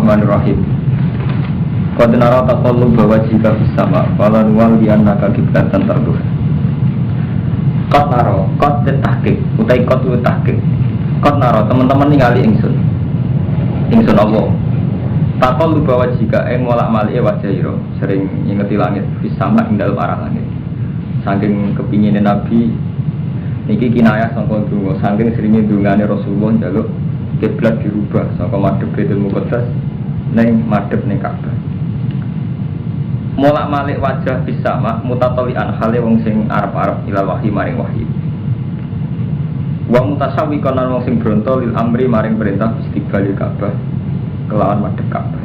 Bismillahirrahmanirrahim. Qad nara taqalluba wajhika fis sama' wa lan waliyannaka qiblatan tarduha. Qad nara, qad tahqiq, utai qad tahqiq. Qad nara teman-teman ningali ingsun. Ingsun Allah. Taqalluba wajhika molak-malike wajah ira, sering ngingeti langit fis sama' ing dalem arah langit. Saking kepingine Nabi niki kinayah sangka donga, saking seringe dongane Rasulullah njaluk kiblat dirubah saka madhep Baitul Muqaddas ning madhep ning Ka'bah. Molak-malik wajah fis sama' mutatalian hale wong sing arep-arep ilal wahyi maring wahyi. Wa mutasawwiqan wong sing bronto lil amri maring perintah istiqbalil Ka'bah kelawan madhep Ka'bah.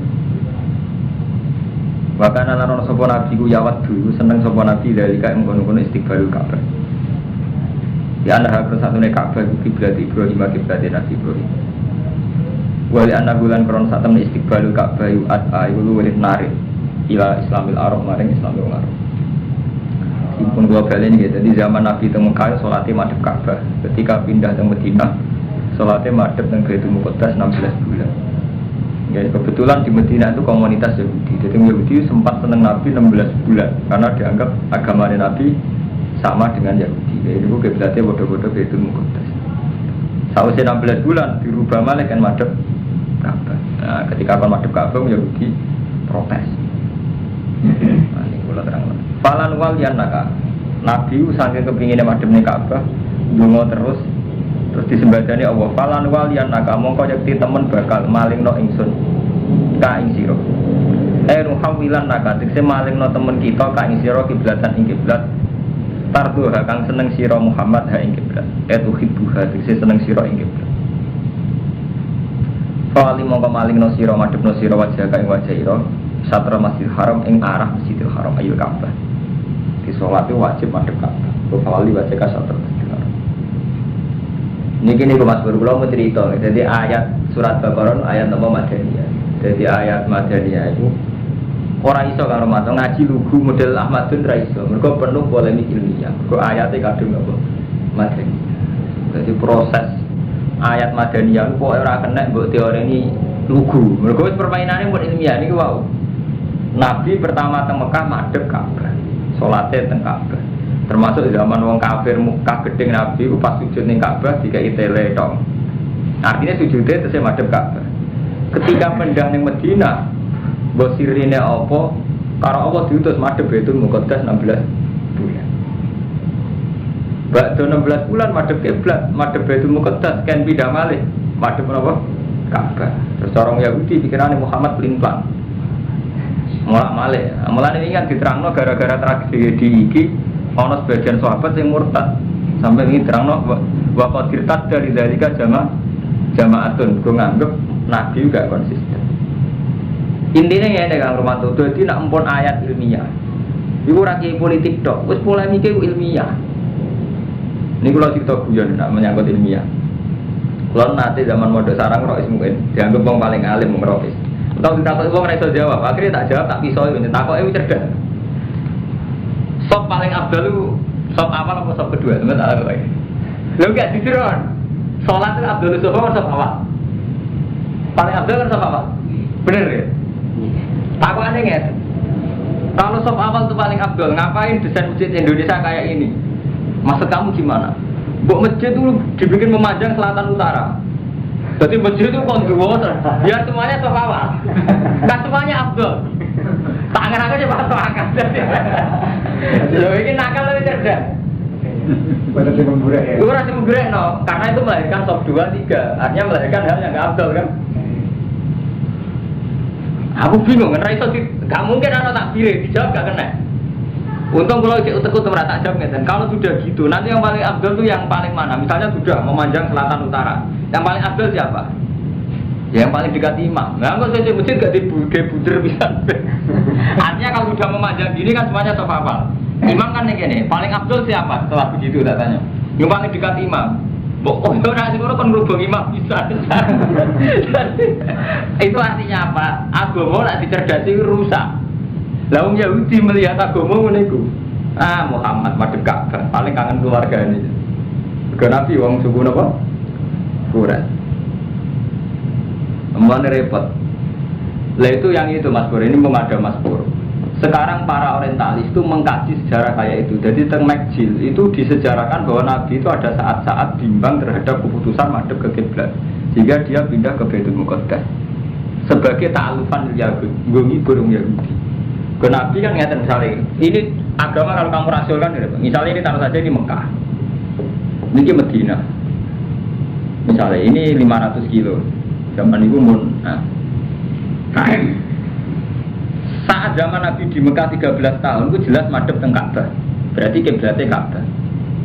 Wa kana lan sapa nabi ku yawat dulu seneng sapa nabi dari kae ngono-ngono istiqbalil Ka'bah. Ya ana hak satune Ka'bah iki kiblat Ibrahim kiblat Nabi Ibrahim. Wali anak bulan kron saat temen istiqbalul Ka'bah yu'at ayu luwih narik ila Islamil Arab maring Islamil Arab. Impun gua bali ini jadi zaman Nabi teng Mekah salate madhep Ka'bah. Ketika pindah teng Madinah salate madhep teng Baitul Muqaddas 16 bulan. Ya kebetulan di Madinah itu komunitas Yahudi. Jadi Yahudi sempat seneng Nabi 16 bulan karena dianggap agamanya Nabi sama dengan Yahudi. Jadi itu kiblatnya bodoh-bodoh Baitul Muqaddas. Sausé 16 bulan dirubah malih kan madhep Ka'bah. Nah, ketika akan madhep Ka'bah Yahudi protes. Nah, ini kula terang. Falan wal yanaka. Nabi saking kepingine madhep ning Ka'bah, ndonga terus disembadani Allah. Falan wal yanaka mongko yakti temen bakal malingno ingsun ka ing sira. Ruhawilan naka tekse malingno temen kita ka ing sira kiblatan ing kiblat. Tarduha kang seneng sira Muhammad ha ing kiblat. Tuhibbuha tekse seneng sira ing kiblat. Fali mongko malingno sira madhepno sira wajah ka ing wajah ira satra Masjidil Haram ing arah Masjidil Haram ayul Ka'bah. Di salat itu wajib madhep Ka'bah. Fali wajah ka satra Masjidil Haram. Niki niku Mas Bro kula mau cerita. Jadi ayat surat Baqarah ayat nomor Madaniyah. Jadi ayat Madaniyah itu ora iso karo maca ngaji lugu model Ahmadun ra iso. Mergo penuh polemik ilmiah. Mergo ayate kadung apa? Madaniyah. Jadi proses ayat Madaniyah kok ora kena mbok teoreni lugu. Mergo permainane mun ilmiah niku wau. Nabi pertama teng Mekah madhep Ka'bah. Salate teng Ka'bah. Termasuk zaman wong kafir Mekah gedeng Nabi pas sujud ning Ka'bah dikai tele tok. Artinya sujudnya tesih madhep Ka'bah. Ketika pindah ning Madinah, mbok sirine apa? Karo Allah diutus madhep Baitul Muqaddas 16 bulan. Bakdo 16 bulan madhep kiblat, madhep Baitul Muqaddas kan pindah malih madhep napa? Ka'bah. Terus orang Yahudi pikirane Muhammad pelin-pelan. Mulak malih. Mulane ini kan diterangno gara-gara tragedi iki ana sebagian sahabat yang murtad. Sampai ini terangno wa qadirtat dari dalika jamaatun go nganggep Nabi juga konsisten. Intinya ya nek Kang Romanto dadi nek empun ayat ilmiah. Iku ora kiai politik tok, wis polemike ilmiah. Niku lho cerita guyon nek menyangkut ilmiah. Kulo nate zaman mondok sarang Rois mungkin dianggap wong paling alim wong Rois. Tahu ditakoki wong ora iso jawab, akhirnya tak jawab tak piso iki takoke cerdas. Sop paling abdal itu sop awal apa sop kedua? Teman tak tahu lagi. Lho enggak ditiron. Salat itu abdal sop apa sop awal? Paling abdal kan sop awal. Bener ya? Takokane ngene. Kalau sop awal itu paling abdal, ngapain desain masjid Indonesia kayak ini? Maksud kamu gimana? Buat masjid itu dibikin memanjang selatan utara. Jadi masjid itu konduo, biar semuanya sop awal. Kan semuanya abdal. Tangan aku coba sop akal. Loh ini nakal lebih cerdas. Berarti menggurek ya? Itu rasa menggurek no, karena itu melahirkan sop 2, 3. Artinya melahirkan hal yang gak abdal kan? Aku bingung, gak mungkin anak tak pilih, dijawab gak kena. Untung kalau cek utek merata jawab ngeten. Kalau sudah gitu, nanti yang paling abdal itu yang paling mana? Misalnya sudah memanjang selatan utara, yang paling abdal siapa? Ya, yang paling dekat imam. Nah, kalau saya masjid gak dibuder bisa. Artinya kalau sudah memanjang gini kan semuanya sop awal. Imam kan yang gini, paling abdal siapa? Setelah begitu datanya. Yang paling dekat imam. Oh, orang sing ora kon ngrubung imam bisa. Itu artinya apa? Agama nek dicerdasi rusak. Lah wong Yahudi melihat agama ngene iku. Muhammad madhep Ka'bah, paling kangen keluargane. Ke Nabi wong suku napa? Quraisy. Mulane repot. Lah itu yang itu Mas Pur, ini memada Mas Pur. Sekarang para orientalis itu mengkaji sejarah kayak itu. Jadi teng Makjil itu disejarahkan bahwa Nabi itu ada saat-saat bimbang terhadap keputusan madhep ke kiblat, sehingga dia pindah ke Baitul Muqaddas sebagai ta'alufan Yahudi, ngibur Yahudi. Ke Nabi kan ngeten misalnya, ini agama kalau kamu rasionalkan, misalnya ini taruh saja ini Mekah, ini Medina, misalnya ini 500 kilo, zaman itu KM. Saat zaman Nabi di Mekah 13 tahun itu jelas madhep teng Ka'bah. Berarti kiblatnya Ka'bah.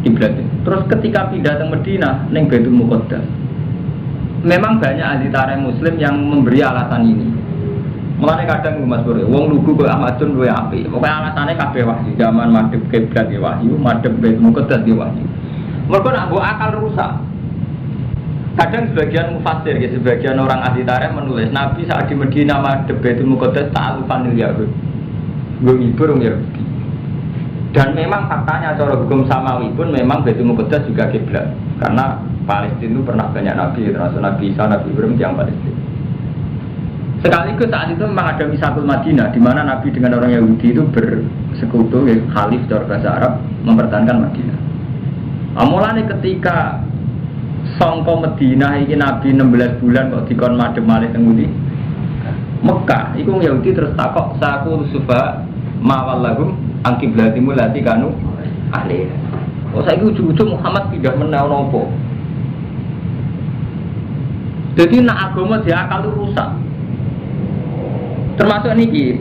Kiblatnya. Terus ketika pindah ke Medina ning Baitul Muqaddas. Memang banyak ahli tarikh muslim yang memberi alasan ini. Mulane kadang Mas Bro, wong lugu kok Ahmadun luwe apik. Pokoke alasane kabeh wahyu. Zaman madhep kiblat ya wahyu, madhep Baitul Muqaddas ya wahyu. Mergo nak mbok akal rusak. Kadang sebagian mufassir, sebagian orang ahli tarikh menulis Nabi saat di Medina madhep Baitul Muqaddas ta'alufan Yahud, ngibur Yahudi. Dan memang faktanya cara hukum samawi pun memang Baitul Muqaddas juga kiblat, karena Palestina itu pernah banyak Nabi, termasuk Nabi Isa, Nabi Ibrahim yang Palestina. Sekaligus saat itu memang ada Misatul Madinah, di mana Nabi dengan orang Yahudi itu bersekutu, khalif dari bahasa Arab mempertahankan Madinah. Mulane ketika sangka Madinah iki Nabi 16 bulan kok dikon madhep malih teng ngendi? Mekah. Iku Yahudi terus takok saku sufa mawallahum angkiblatimu lati kanu ahli. Oh saiki ujug-ujug Muhammad pindah meneh napa? Jadi nak agama diakal itu rusak. Termasuk niki.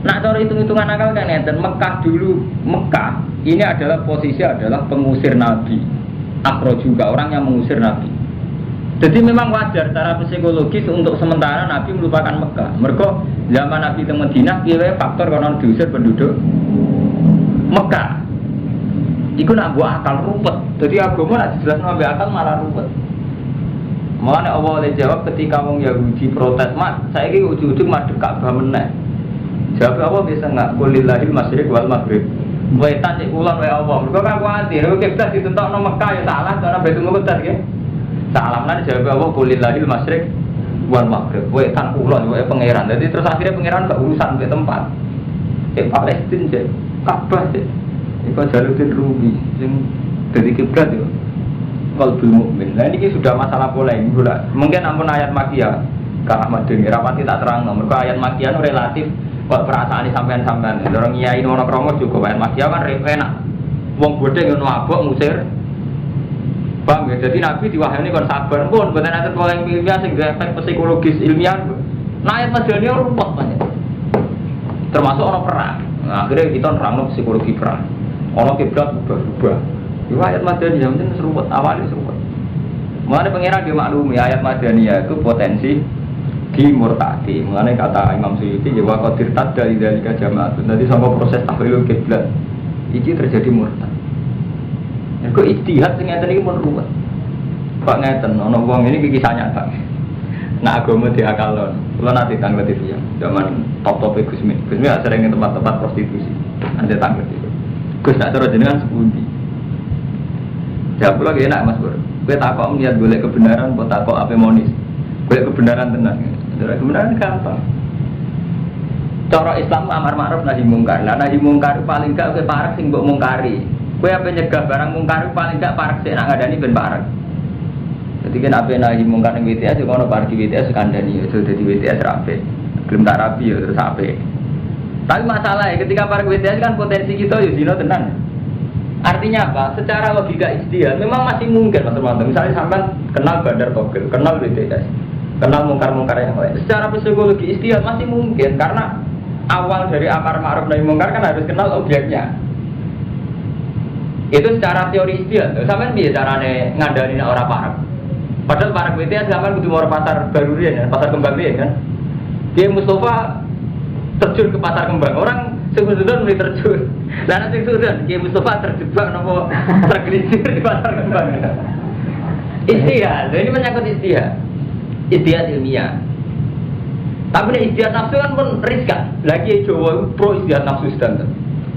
Nak cara hitung-hitungan akal kan ngeten, Mekah dulu, Mekah ini adalah posisi adalah pengusir Nabi. Akro juga orang yang mengusir Nabi. Jadi memang wajar secara psikologis untuk sementara Nabi melupakan Mekah. Mereka zaman Nabi di Madinah kira faktor karena diusir penduduk Mekah. Iku nak buat akal ruwet. Jadi agama nak jelas nabi akal malah ruwet. Mulane Allah oleh jawab ketika wong Yahudi protes, "Mat, saiki ujug-ujug madhep Ka'bah meneh." Jawab apa bisa enggak? Qulillahil masyriq wal maghrib. Wetan cek kulon wae apa. Mergo kan kuwatir kiblat ditentokno Mekah ya salah karena Baitul Muqaddas nggih. Salah lan jawab apa kulillahil masyriq wal maghrib. Wetan kulon wae pangeran. Jadi terus akhirnya pangeran gak urusan ke tempat. Cek Palestina cek Ka'bah cek. Iku Jaluddin Rumi sing dadi kiblat yo. Qalbul mukmin. Nah ini sudah masalah polemik pula. Mungkin ampun ayat Makkiyah Kang Ahmad Deni rapati tak terang. Mergo ayat Makkiyah itu relatif kok perasaan ini sampean-sampean. Orang Kiai Nono Kromo juga ayat Makkiyah kan enak. Wong bodhe ngono abok ngusir. Paham ya? Jadi Nabi diwahyani kon sabar. Pun mboten ada polemik ilmiah sing efek psikologis ilmiah. Nah ayat Makkiyah ruwet banget. Termasuk orang perang. Nah, akhirnya kita nerangno psikologi perang. Ono kiblat berubah-ubah. Ayat Madaniyah mungkin serupat, awalnya serupat. Mengenai pengiran dia maklumi ayat Madaniyah itu potensi dimurtadi. Mengenai kata Imam Suyuti, ya wakotir tad dari jamaah. Nanti sama proses tahlil kiblat, ini terjadi murtad. Kok ijtihad sing ngeten iki pun ruwet. Kok ngeten, ono wong ini kisah nyata. Nah agama diakalon. Kula nanti tanglet itu ya. Zaman top-top Gusmi. Gusmi sering ke tempat-tempat prostitusi. Nanti tanglet itu. Gus nak terus jenengan sepundi. Ya pula gak enak Mas Bro. Gue takok niat golek kebenaran, buat takok apa monis. Golek kebenaran tenang. Kebenaran gampang. Cara Islam amar ma'ruf nahi mungkar. Lah nahi mungkar paling gak gue parek sing mbok mungkari. Gue apa nyegah barang mungkar paling gak parek sik nak ngadani ben parek. Jadi kan apa nahi mungkar ning WTS yo ono parek WTS kandhani yo dadi WTS rapi. Gelem tak rapi yo terus ape. Tapi masalahnya ketika parek WTS kan potensi kita yo zina tenan. Artinya apa? Secara logika ijtihad memang masih mungkin Mas Romanto. Misalnya sampai kenal Bandar Togel, kenal BTS, kenal mungkar-mungkar yang lain. Secara psikologi ijtihad masih mungkin karena awal dari amar ma'ruf nahi mungkar kan harus kenal objeknya. Itu secara teori ijtihad. Sampeyan piye carane ngandani nek ora parek? Padahal parek BTS sampeyan kudu mau pasar baru ya, pasar kembang ya kan. Dia Mustafa terjun ke pasar kembang. Orang Sudan mulai terjun. Lah nek Sudan, Ki Mustafa terjebak nopo tergelincir di pasar kembang. Ijtihad, ini menyangkut ijtihad. Ijtihad ilmiah. Tapi nek ijtihad nafsu kan pun riskan. Lagi Jawa pro ijtihad nafsu standar.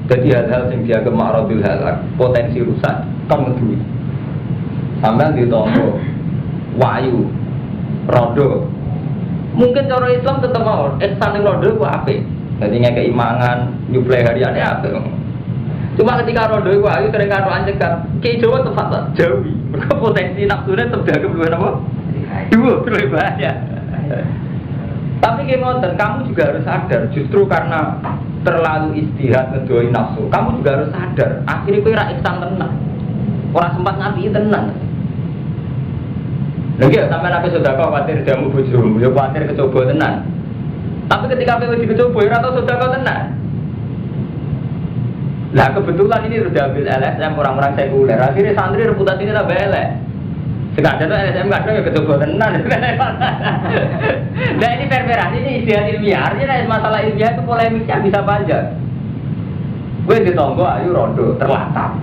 Jadi hal-hal yang dianggap ma'radil halak, potensi rusak kan ngedui. Sampai ditompo wayu, rodo, Mungkin cara Islam tetap mau ihsan ning rondo ku apik. Dadi ngekeki mangan, nyuplai hariane apik. Cuma ketika rondo ku ayu sering karo ancekan, ki Jawa tepat jauhi. Mergo potensi nafsune tetep dagem luwih napa? Dua luwih bahaya. Tapi gimana? Kamu juga harus sadar, justru karena terlalu istihad ngedoi nafsu, kamu juga harus sadar. Akhirnya kowe ra ihsan tenan. Ora sempat ngapi tenan. Lagi sampai nabi sudah khawatir jamu bojomu, ya khawatir kecoba tenan. Tapi ketika kowe dicoba ora tau sudah kau tenan. Lah kebetulan ini sudah ambil LSM orang-orang sekuler. Akhirnya santri reputasinya tambah elek. Sekadar LSM kadang ya kecoba tenan. Nah ini perperasi ini istilah ilmiah. Artinya masalah ilmiah itu polemiknya bisa panjang. Gue ditonggo ayu rondo terlatap.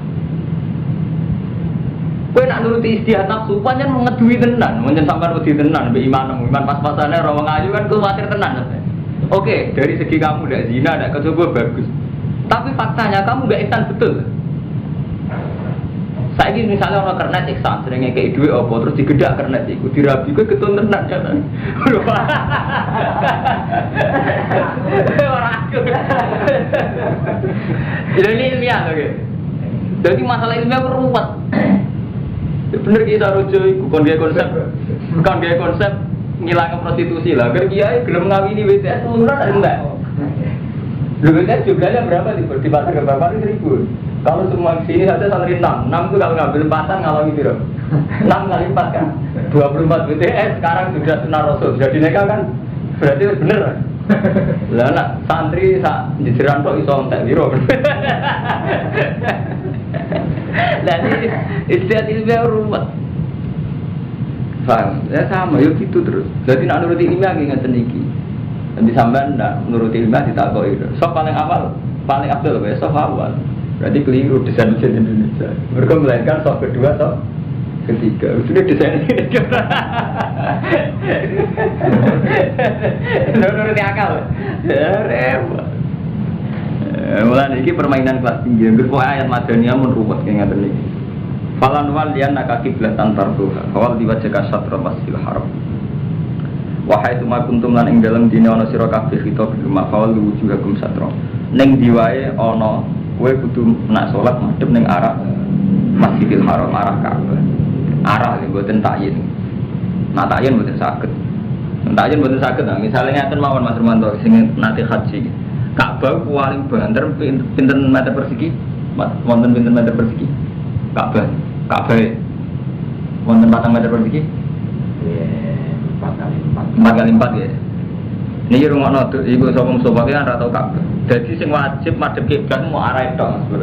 Gue nak nuruti istilah nafsu, panjang mengedui tenan, mungkin sampai wedi tenan, be iman pas-pasannya rawang ayu kan khawatir tenan. Oke, dari segi kamu tidak zina, tidak kecoba bagus. Tapi faktanya kamu gak ihsan betul. Saya ini misalnya orang kernet ihsan, seringnya kayak duit apa, terus digedak kernet itu, dirabi, gue ketun tenan kan. Orang aku. Jadi ilmiah oke. Jadi masalah ilmiah berumat. Bener kita rujuk itu, kon dia konsep ngilangin prostitusi lah. Kan kiai belum ngawini WTS murah enggak? WTS jumlahnya berapa di pasar ke berapa 1.000. Kalau semua sini saja santri 6 itu kalau ngambil pasang ngalami biro 6 kali 4 kan 24 WTS sekarang sudah sunnah rasul sudah dinikah kan berarti bener lah nak santri di jiran kok iso entek biro. Jadi istilah ilmiah ruwet. Paham? Ya sama, yuk gitu terus. Jadi nak nuruti ilmiah ngeten iki. Nanti sampean ndak nuruti ilmiah ditakoki. Sok paling awal, paling abdul ya sok awal. Berarti keliru desain mesin Indonesia. Mereka melainkan sok kedua, sok ketiga. Sudah desain ini. Nuruti akal. Ya repot. Mulai ini permainan kelas tinggi. Berpokok ayat Madaniyah menruwet kayak ngaten iki. Falan wal lian nak kiblatan tarduha. Awal diwajaka syatra masjidil haram. Wahai tuma kuntum lan ing dalem dina ana sira kabeh kita bil mafal wujuhakum syatra. Ning diwae ana kowe kudu nak salat madhep ning arah Masjidil Haram, arah Ka'bah. Arah lho mboten takyin. Nak takyin mboten saged. Takyin mboten saged. Misalnya ngaten mawon Mas Romanto sing nate haji. Ka'bah paling banter pinten meter persegi? Wonten pinten meter persegi? Ka'bah. Wonten 4 meter persegi? 4 kali 4 ya. Niki rungokno iku sapa Mustofa ki ora tau Ka'bah. Dadi sing wajib madhep kiblat mau arah tok.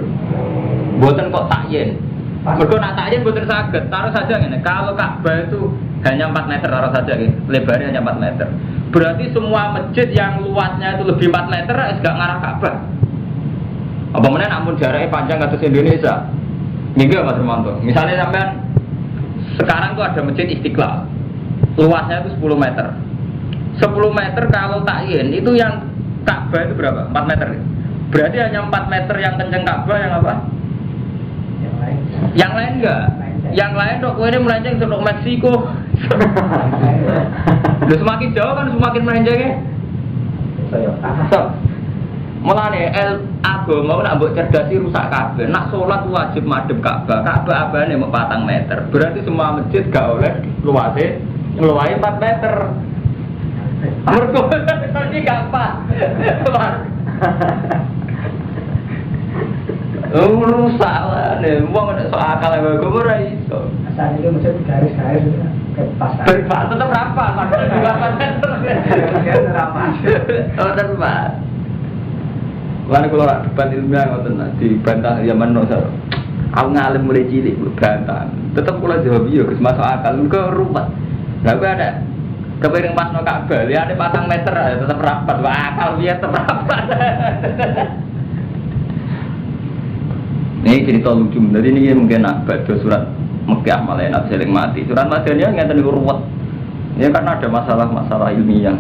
Mboten kok takyin. Mergo nak takyin mboten saged. Taruh saja ngene. Kalau Ka'bah itu hanya 4 meter taruh saja gitu. Lebarnya hanya 4 meter. Berarti semua masjid yang luasnya itu lebih 4 meter wis gak ngarah Ka'bah. Apa meneh namun jaraknya panjang kados Indonesia. Nggih Mas Romanto. Misalnya sampean sekarang tuh ada masjid Istiqlal. Luasnya itu 10 meter. 10 meter kalau takyin itu yang Ka'bah itu berapa? 4 meter. Berarti hanya 4 meter yang kenceng Ka'bah yang apa? Yang lain enggak? Yang lain kok kowe ini melenceng untuk Meksiko. Udah semakin jauh kan semakin melencengnya. Mulane agama nak mbok cerdasi rusak kabeh. Nak salat wajib madhep Ka'bah. Ka'bah abane mung 4 meter. Berarti semua masjid gak oleh luase ngluwahi 4 meter. Mergo iki gak pas. Rusak lah, wong nek sok akal wae kok ora iso. Asal itu mesti garis-garis pas. Berpas tetep rapat, padahal 8 meter. Rapat. Oh, tepat. Lan kula rak debat ilmiah ngoten dibantah ya meno sar. Aku ngalim mulai cilik bantah. Tetep kula jawab yo Gus masuk akal kok ruwet. Lah kok ada kepiring pasno Ka'bah, liane 4 meter tetep rapat. Wah, akal piye tetep rapat. Ini cerita lucu, jadi ini mungkin baca surat Mekkah malah enak seling mati. Surat Madaniyah ngeten niku ruwet. Ya karena ada masalah ilmiah.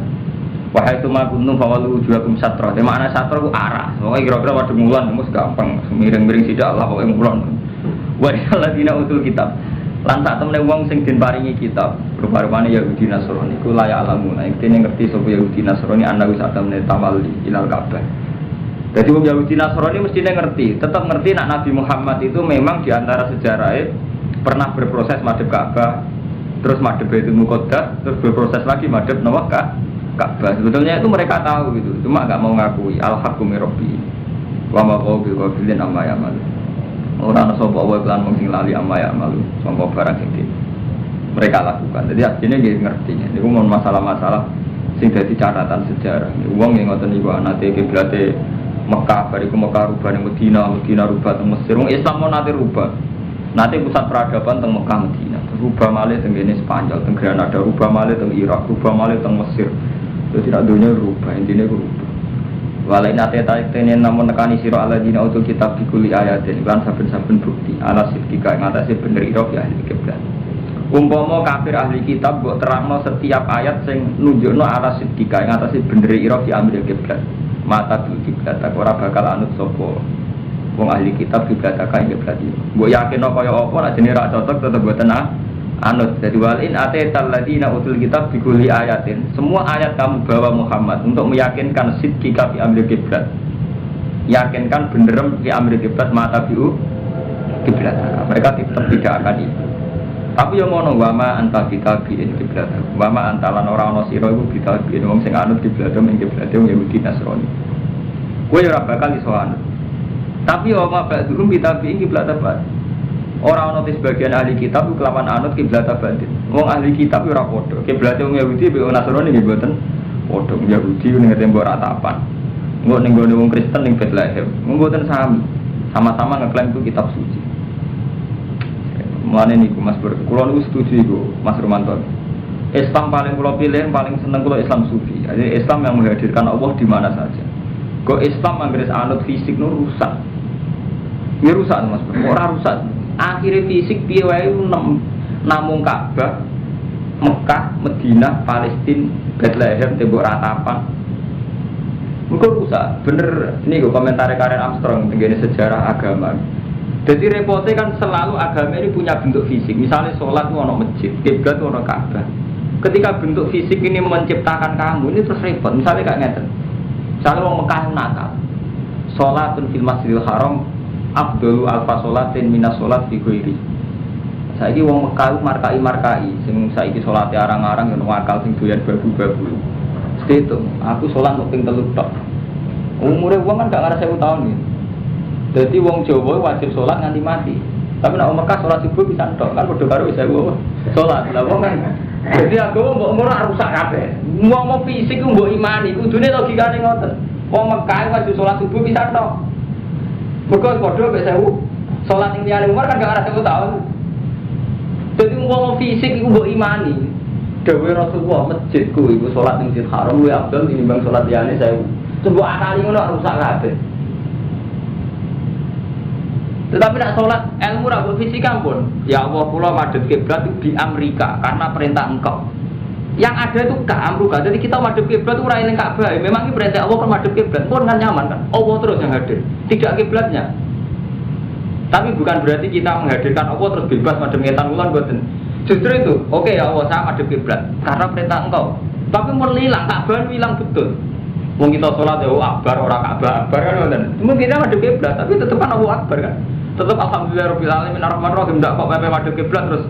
Wahai tuma kuntum fawalu wujuhakum syatra. Di mana syatra ku arah. Pokoke kira-kira wadhe mulan mus gampang. Miring-miring sithik Allah pokoke mulan. Wa alladzina utul kitab. Lan sak temene wong sing den paringi kitab, rupa-rupane Yahudi Nasrani iku layak alamu. Nek dene ngerti sapa Yahudi Nasrani ana wis sak temene tawalli ilal Ka'bah. Jadi wong Yahudi Nasrani mestine ngerti, tetap ngerti nak Nabi Muhammad itu memang diantara sejarahnya pernah berproses madhep Ka'bah, terus madhep Baitul Muqaddas, terus berproses lagi madhep Ka'bah. Sebetulnya itu mereka tahu gitu, cuma nggak mau ngakui. Al-haqqu min rabbi wa ma huwa bighafilin amma ya'malun. Ora ana sapa wae lan mung sing lali amma ya'malun, sangka barang sing mereka lakukan. Jadi aslinya nggih ngerti. Niku mon masalah-masalah sing dadi catatan sejarah. Wong yang ngoten niku anate kiblate Mekah, bariku Mekah rubah ning Madinah, Madinah rubah teng Mesir. Wong Islam mau nate rubah. Nate pusat peradaban teng Mekah Madinah. Rubah malih teng kene Spanyol, teng Granada, rubah malih teng Irak, rubah malih teng Mesir. Jadi tidak dunia rubah, intinya rubah. Walai nate tene namun nekani sira alladzina utul kitab bikuli ayatin lan saben-saben bukti ala sidqika ing atase bener ira ya ahli kiblat. Umpama kafir ahli kitab mbok terangno setiap ayat sing nunjukno ala sidqika ing atase bener ira di amri kiblat. Mata bil kiblat ora bakal anut sapa wong ahli kitab kiblat ing kiblat iki. Mbok yakinno kaya apa nek jenenge ra cocok tetep boten anut. Jadi walin atetal ladina utul kitab bikuli ayatin. Semua ayat kamu bawa Muhammad untuk meyakinkan sidqika fi amri kiblat. Yakinkan bener fi amri kiblat mata biu kiblat. Mereka tetap tidak akan itu. Tapi yang ngono wama anta bitabiin kiblat. Wama antalan ora ana sira iku bitabiin wong sing anut kiblat ing kiblat wong Yahudi Nasrani. Kowe ora bakal iso anut. Tapi wama ba'dhum bitabiin kiblat apa? Orang ono sebagian ahli kitab kelawan anut kiblat batin. Wong ahli kitab ora padha. Kiblat wong Yahudi be Nasrani nggih mboten padha. Yahudi ning tembok ratapan. Engko ning gone wong Kristen ning Bethlehem. Mboten sami. Sama-sama ngeklaim itu kitab suci. Mulane niku Mas Bur. Kula niku setuju iku Mas Romanto. Islam paling kula pilih, paling seneng kula Islam sufi. Jadi Islam yang menghadirkan Allah di mana saja. Kok Islam anggere anut fisik nu rusak. Ya rusak Mas Bur. Ora rusak. Akhirnya fisik piye wae namung Ka'bah, Mekah, Madinah, Palestina, Bethlehem, tembok ratapan. Muga rusak. Bener niku komentar Karen Armstrong tentang sejarah agama. Jadi repotnya kan selalu agama ini punya bentuk fisik. Misalnya sholat itu ada masjid, kiblat itu ada Ka'bah. Ketika bentuk fisik ini menciptakan kamu, ini terus repot. Misalnya kayak ngeten. Misalnya orang Mekah nakal. Sholatun fil Masjidil Haram afdalu alfa sholatin minas sholat fi ghairi. Saiki wong Mekah markai sing saiki salate arang-arang yen wakal sing doyan babu-babu. Setu, aku salat kok ping 3 tok. Umure wong kan gak ngarep 1000 tahun iki. Dadi wong Jawa wajib salat nganti mati. Tapi nek wong Mekah salat subuh bisa tok, kan padha karo 1000 salat. Lah wong kan dadi aku mbok ora rusak kabeh. Wong fisik ku mbok imani, kudune logikane ngoten. Wong Mekah wajib salat subuh bisa tok. Mereka bodoh biasa sholat yang tiada umur kan gak ada 1000 tahun. Jadi ngomong fisik itu mbok imani. Dewi Rasulullah masjidku itu sholat yang Masjidil Haram lebih abdul tinimbang sholat tiada saya. Coba akali ngono rusak kabeh. Tetapi nak sholat ilmu ra fisika pun. Ya Allah kula madhep kiblat di Amerika karena perintah engkau. Yang ada itu Amruka. Jadi kita madhep kiblat itu ora eling Ka'bah. Memang ini perintah Allah kan madhep kiblat. Pun kan nyaman kan. Allah terus yang hadir. Tidak kiblatnya. Tapi bukan berarti kita menghadirkan Allah terus bebas madhep ngetan wulan mboten. Justru itu, oke ya Allah saya madhep kiblat karena perintah engkau. Tapi mun hilang Ka'bah hilang betul. Wong kita sholat ya akbar ora Ka'bah akbar kan ngoten. Mungkin kita madhep kiblat tapi tetep kan Allah akbar kan. Tetap alhamdulillahirabbil alamin arrahmanir rahim ndak kok pepe madhep kiblat terus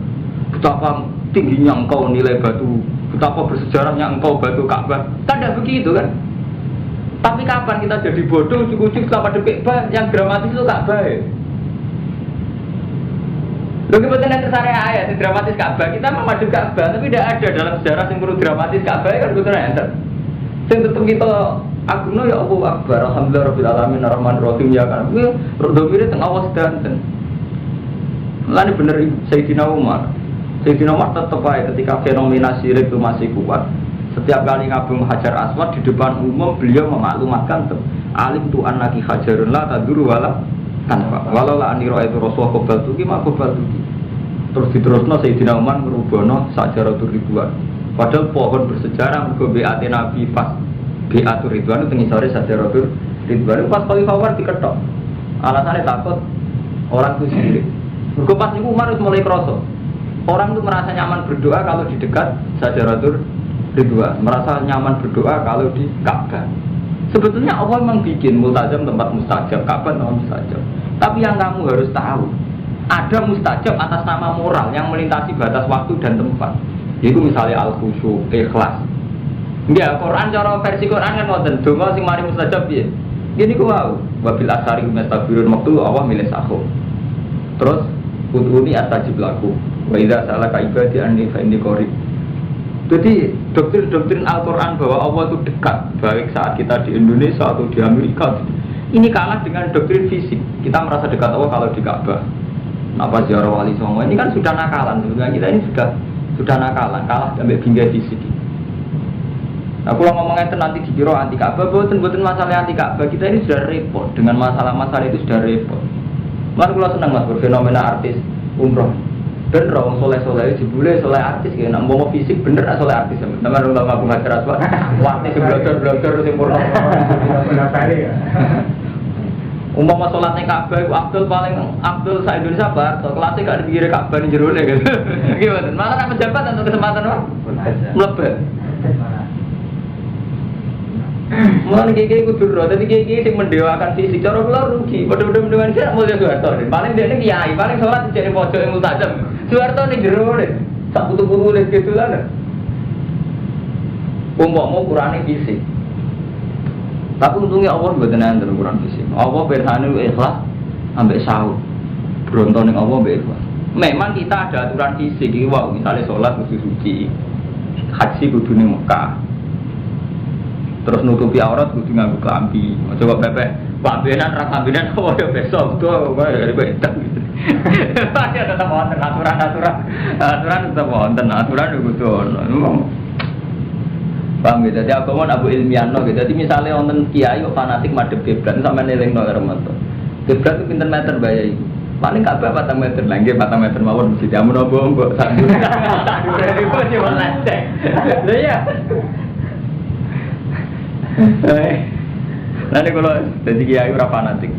betapa tingginya engkau nilai batu, betapa bersejarahnya engkau batu Ka'bah. Kan tidak begitu kan? Tapi kapan kita jadi bodoh ujuk-ujuk sama Ka'bah yang dramatis itu Ka'bah ya? Lalu kebetulan yang tersari ayat yang dramatis Ka'bah, kita memaduk Ka'bah tapi tidak ada dalam sejarah yang perlu dramatis Ka'bah kan betul ya? Yang tetap kita agungno ya Allah Akbar, alhamdulillahirabbil alamin arrahmanir rahim ya kan. Domire teng awas danten. Lan bener Sayyidina Umar. Sayyidina Umar tetap aja ketika fenomena syirik itu masih kuat. Setiap kali ngabung Hajar Aswad di depan umum beliau memaklumatkan alim tu annaki hajarun la taduru wala tanfa. Walau la aniro itu Rasulullah qabal tuki ma qabal tuki. Terus diterusno Sayyidina Umar ngerubono sajaratul ridwan. Padahal pohon bersejarah mergo BAT Nabi pas BAtul Ridwan itu ngisore sajaratul ridwan pas Khalifah Umar diketok. Alasannya takut orang itu syirik. Mergo pas niku Umar wis mulai krasa. Orang tuh merasa nyaman berdoa kalau di dekat Syajaratul Ridwan, merasa nyaman berdoa kalau di Ka'bah. Sebetulnya Allah memang bikin mustajab tempat mustajab, Ka'bah tempat mustajab. Tapi yang kamu harus tahu, ada mustajab atas nama moral yang melintasi batas waktu dan tempat. Yaitu misalnya al-khusyu, ikhlas. Ya, Quran cara versi Quran kan ngoten, donga sing mari mustajab piye? Gini ku wau, wabil asari mustabirun waktu Allah milih sahur. Terus udhuni astajib laku. Wa idza salaka ibadi anni fa inni qarib. Jadi doktrin-doktrin Al-Quran bahwa Allah itu dekat, baik saat kita di Indonesia atau di Amerika, ini kalah dengan doktrin fisik. Kita merasa dekat Allah kalau di Ka'bah. Apa ziarah wali songo ini kan sudah nakalan. Sebenarnya kita ini sudah nakalan, kalah sampai bingkai fisik. Nah, kalau ngomongnya itu nanti dikira anti Ka'bah, bukan masalah anti Ka'bah. Kita ini sudah repot dengan masalah-masalah itu sudah repot. Lalu kalau senang mas berfenomena artis umroh. Bener orang soleh-soleh jebule soleh artis kayak nak mau fisik bener soleh artis teman orang nggak ngaku ngajar aswad waktu sebelum sempurna umpama sholatnya Ka'bah Abdul paling Abdul sa Indonesia bar so kelasnya gak dipikir Ka'bah di jero nih gitu gimana malah kan pejabat untuk kesempatan apa melebar mulai kayak kudur roh, tapi kayak mendewakan fisik, cara keluar rugi. Mudah-mudahan saya mau lihat Soeharto nih. Paling dia ini kiai, paling sholat jadi pojok yang multajam. Soeharto nih jero nih, tak butuh lihat gitu lah. Mau kurangin fisik. Tapi untungnya Allah buat tenan kurang fisik. Allah bersanu ikhlas, ambek sahur. Beronton yang Allah ikhlas. Memang kita ada aturan fisik, wow, misalnya sholat mesti suci, haji kudu ning Mekah. Terus nutupi aurat kudu nganggo klambi. Coba bebek, klambinan ra klambinan kok ya besok tuh dari bedak gitu. Ya tetap wonten aturan tetap wonten, aturan kudu ono. Paham gitu. Jadi agama Abu Ilmiano gitu. Jadi misalnya wonten kiai kok fanatik madhep kiblat sampean elingno karo metu. Kiblat itu pinten meter bayai. Paling kabeh 4 meter lagi 4 meter mawon mesti jamu nopo mbok sak. Dari kok cuma lecek. Lah ya. Nanti kalau jadi kiai ora fanatik,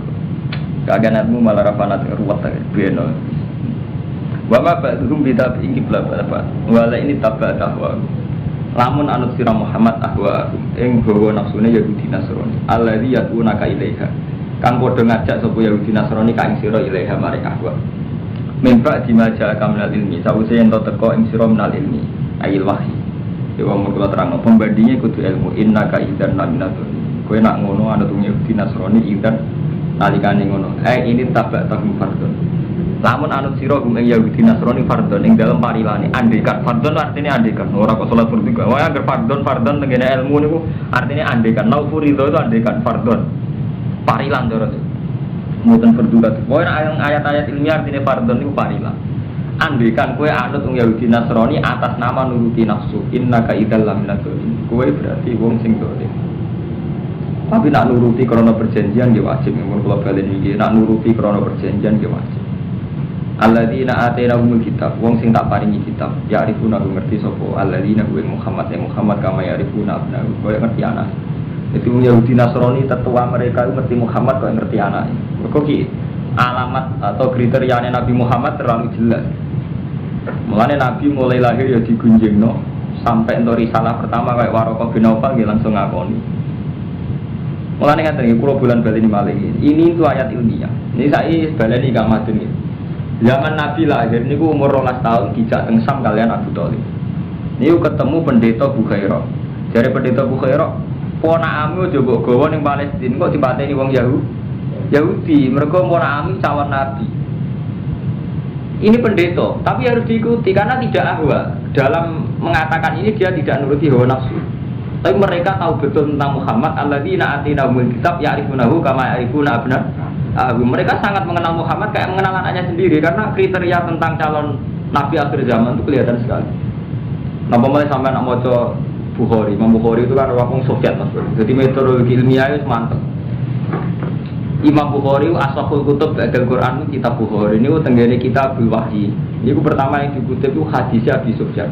kaganatmu malah ora fanatik ruwet aja, beno. Bapak belum bisa ingin belajar apa? Wala ini tabah ahwa. Lamun anut sirah Muhammad ahwa, eng bawa nafsunya Yahudi Nasrani. Alladzi yad'unaka ilaiha. Kang padha ngajak sapa Yahudi Nasrani kang sira ilaiha marek ahwa. Mimpa dimaja kamnal ilmi, sawise ento teko ing sira minal ilmi, ayil wahyi. Dewa mula terang pembandingnya kudu ilmu inna ka idzan naminatun. Kowe nak ngono ana tunggu Yahudi Nasrani idzan nalikane ngono. Ini tabak tagum fardon. Lamun anut sira gum ing Yahudi Nasrani fardon ing dalam parilane andekan. Fardon artinya andekan. Ora kok salat fardhu. Wae angger fardon tengene ilmu niku artinya andekan. Naufurido itu andekan fardon. Parilan terus. Mboten fardhu kat. Wae ayat-ayat ilmiah artinya fardon niku parilan. Andaikan kue anut Yahudi Nasrani atas nama nuruti nafsu, innaka idzal laminal dzalimin. Kue berarti wong sing dolim. Tapi nak nuruti karena perjanjian dia wajib. Mun kula balen iki nak nuruti karena perjanjian dia wajib. Alladzina atainahumul kitab, wong sing tak paringi kitab, ya arifuna ngerti sapa alladzina kuwe Muhammad kama ya arifuna abnahu. Kue ngerti anak. Jadi Yahudi Nasrani tetua mereka ngerti Muhammad kok ngerti anak. Kok ki alamat atau kriteria Nabi Muhammad terlalu jelas. Mulane Nabi mulai lahir ya digunjingno sampai untuk risalah pertama kayak Waraqah bin Naufal dia langsung ngakoni. Mulane ngaten iki kula bulan baleni malih. Ini itu ayat ilmiah. Ini saya baleni Kang Madun iki. Zaman Nabi lahir niku umur 12 tahun dijak teng Sam kalian Abu Thalib. Niku ketemu pendeta Bukhairah. Jare pendeta Bukhairah, ponakmu aja mbok gawa ning Palestina kok dipateni wong Yahudi, mereka ponakmu cawan Nabi. Ini pendeta, tapi harus diikuti karena tidak ahwa. Dalam mengatakan ini dia tidak nuruti hawa nafsu. Tapi mereka tahu betul tentang Muhammad. Alladzina atainahumul kitab ya'rifunahu kama ya'rifuna abna'ahum. Mereka sangat mengenal Muhammad kayak mengenal anaknya sendiri karena kriteria tentang calon nabi akhir zaman itu kelihatan sekali. Nah, pemain sampai nak maca Bukhari, Imam Bukhari itu kan orang Soviet mas. Jadi metodologi ilmiah itu mantap. Imam Bukhari asahul kutub ba'dal Quran kitab Bukhari ini tenggene kitab Wahyi. Ini pertama yang dikutip itu hadisnya Abi Sufyan.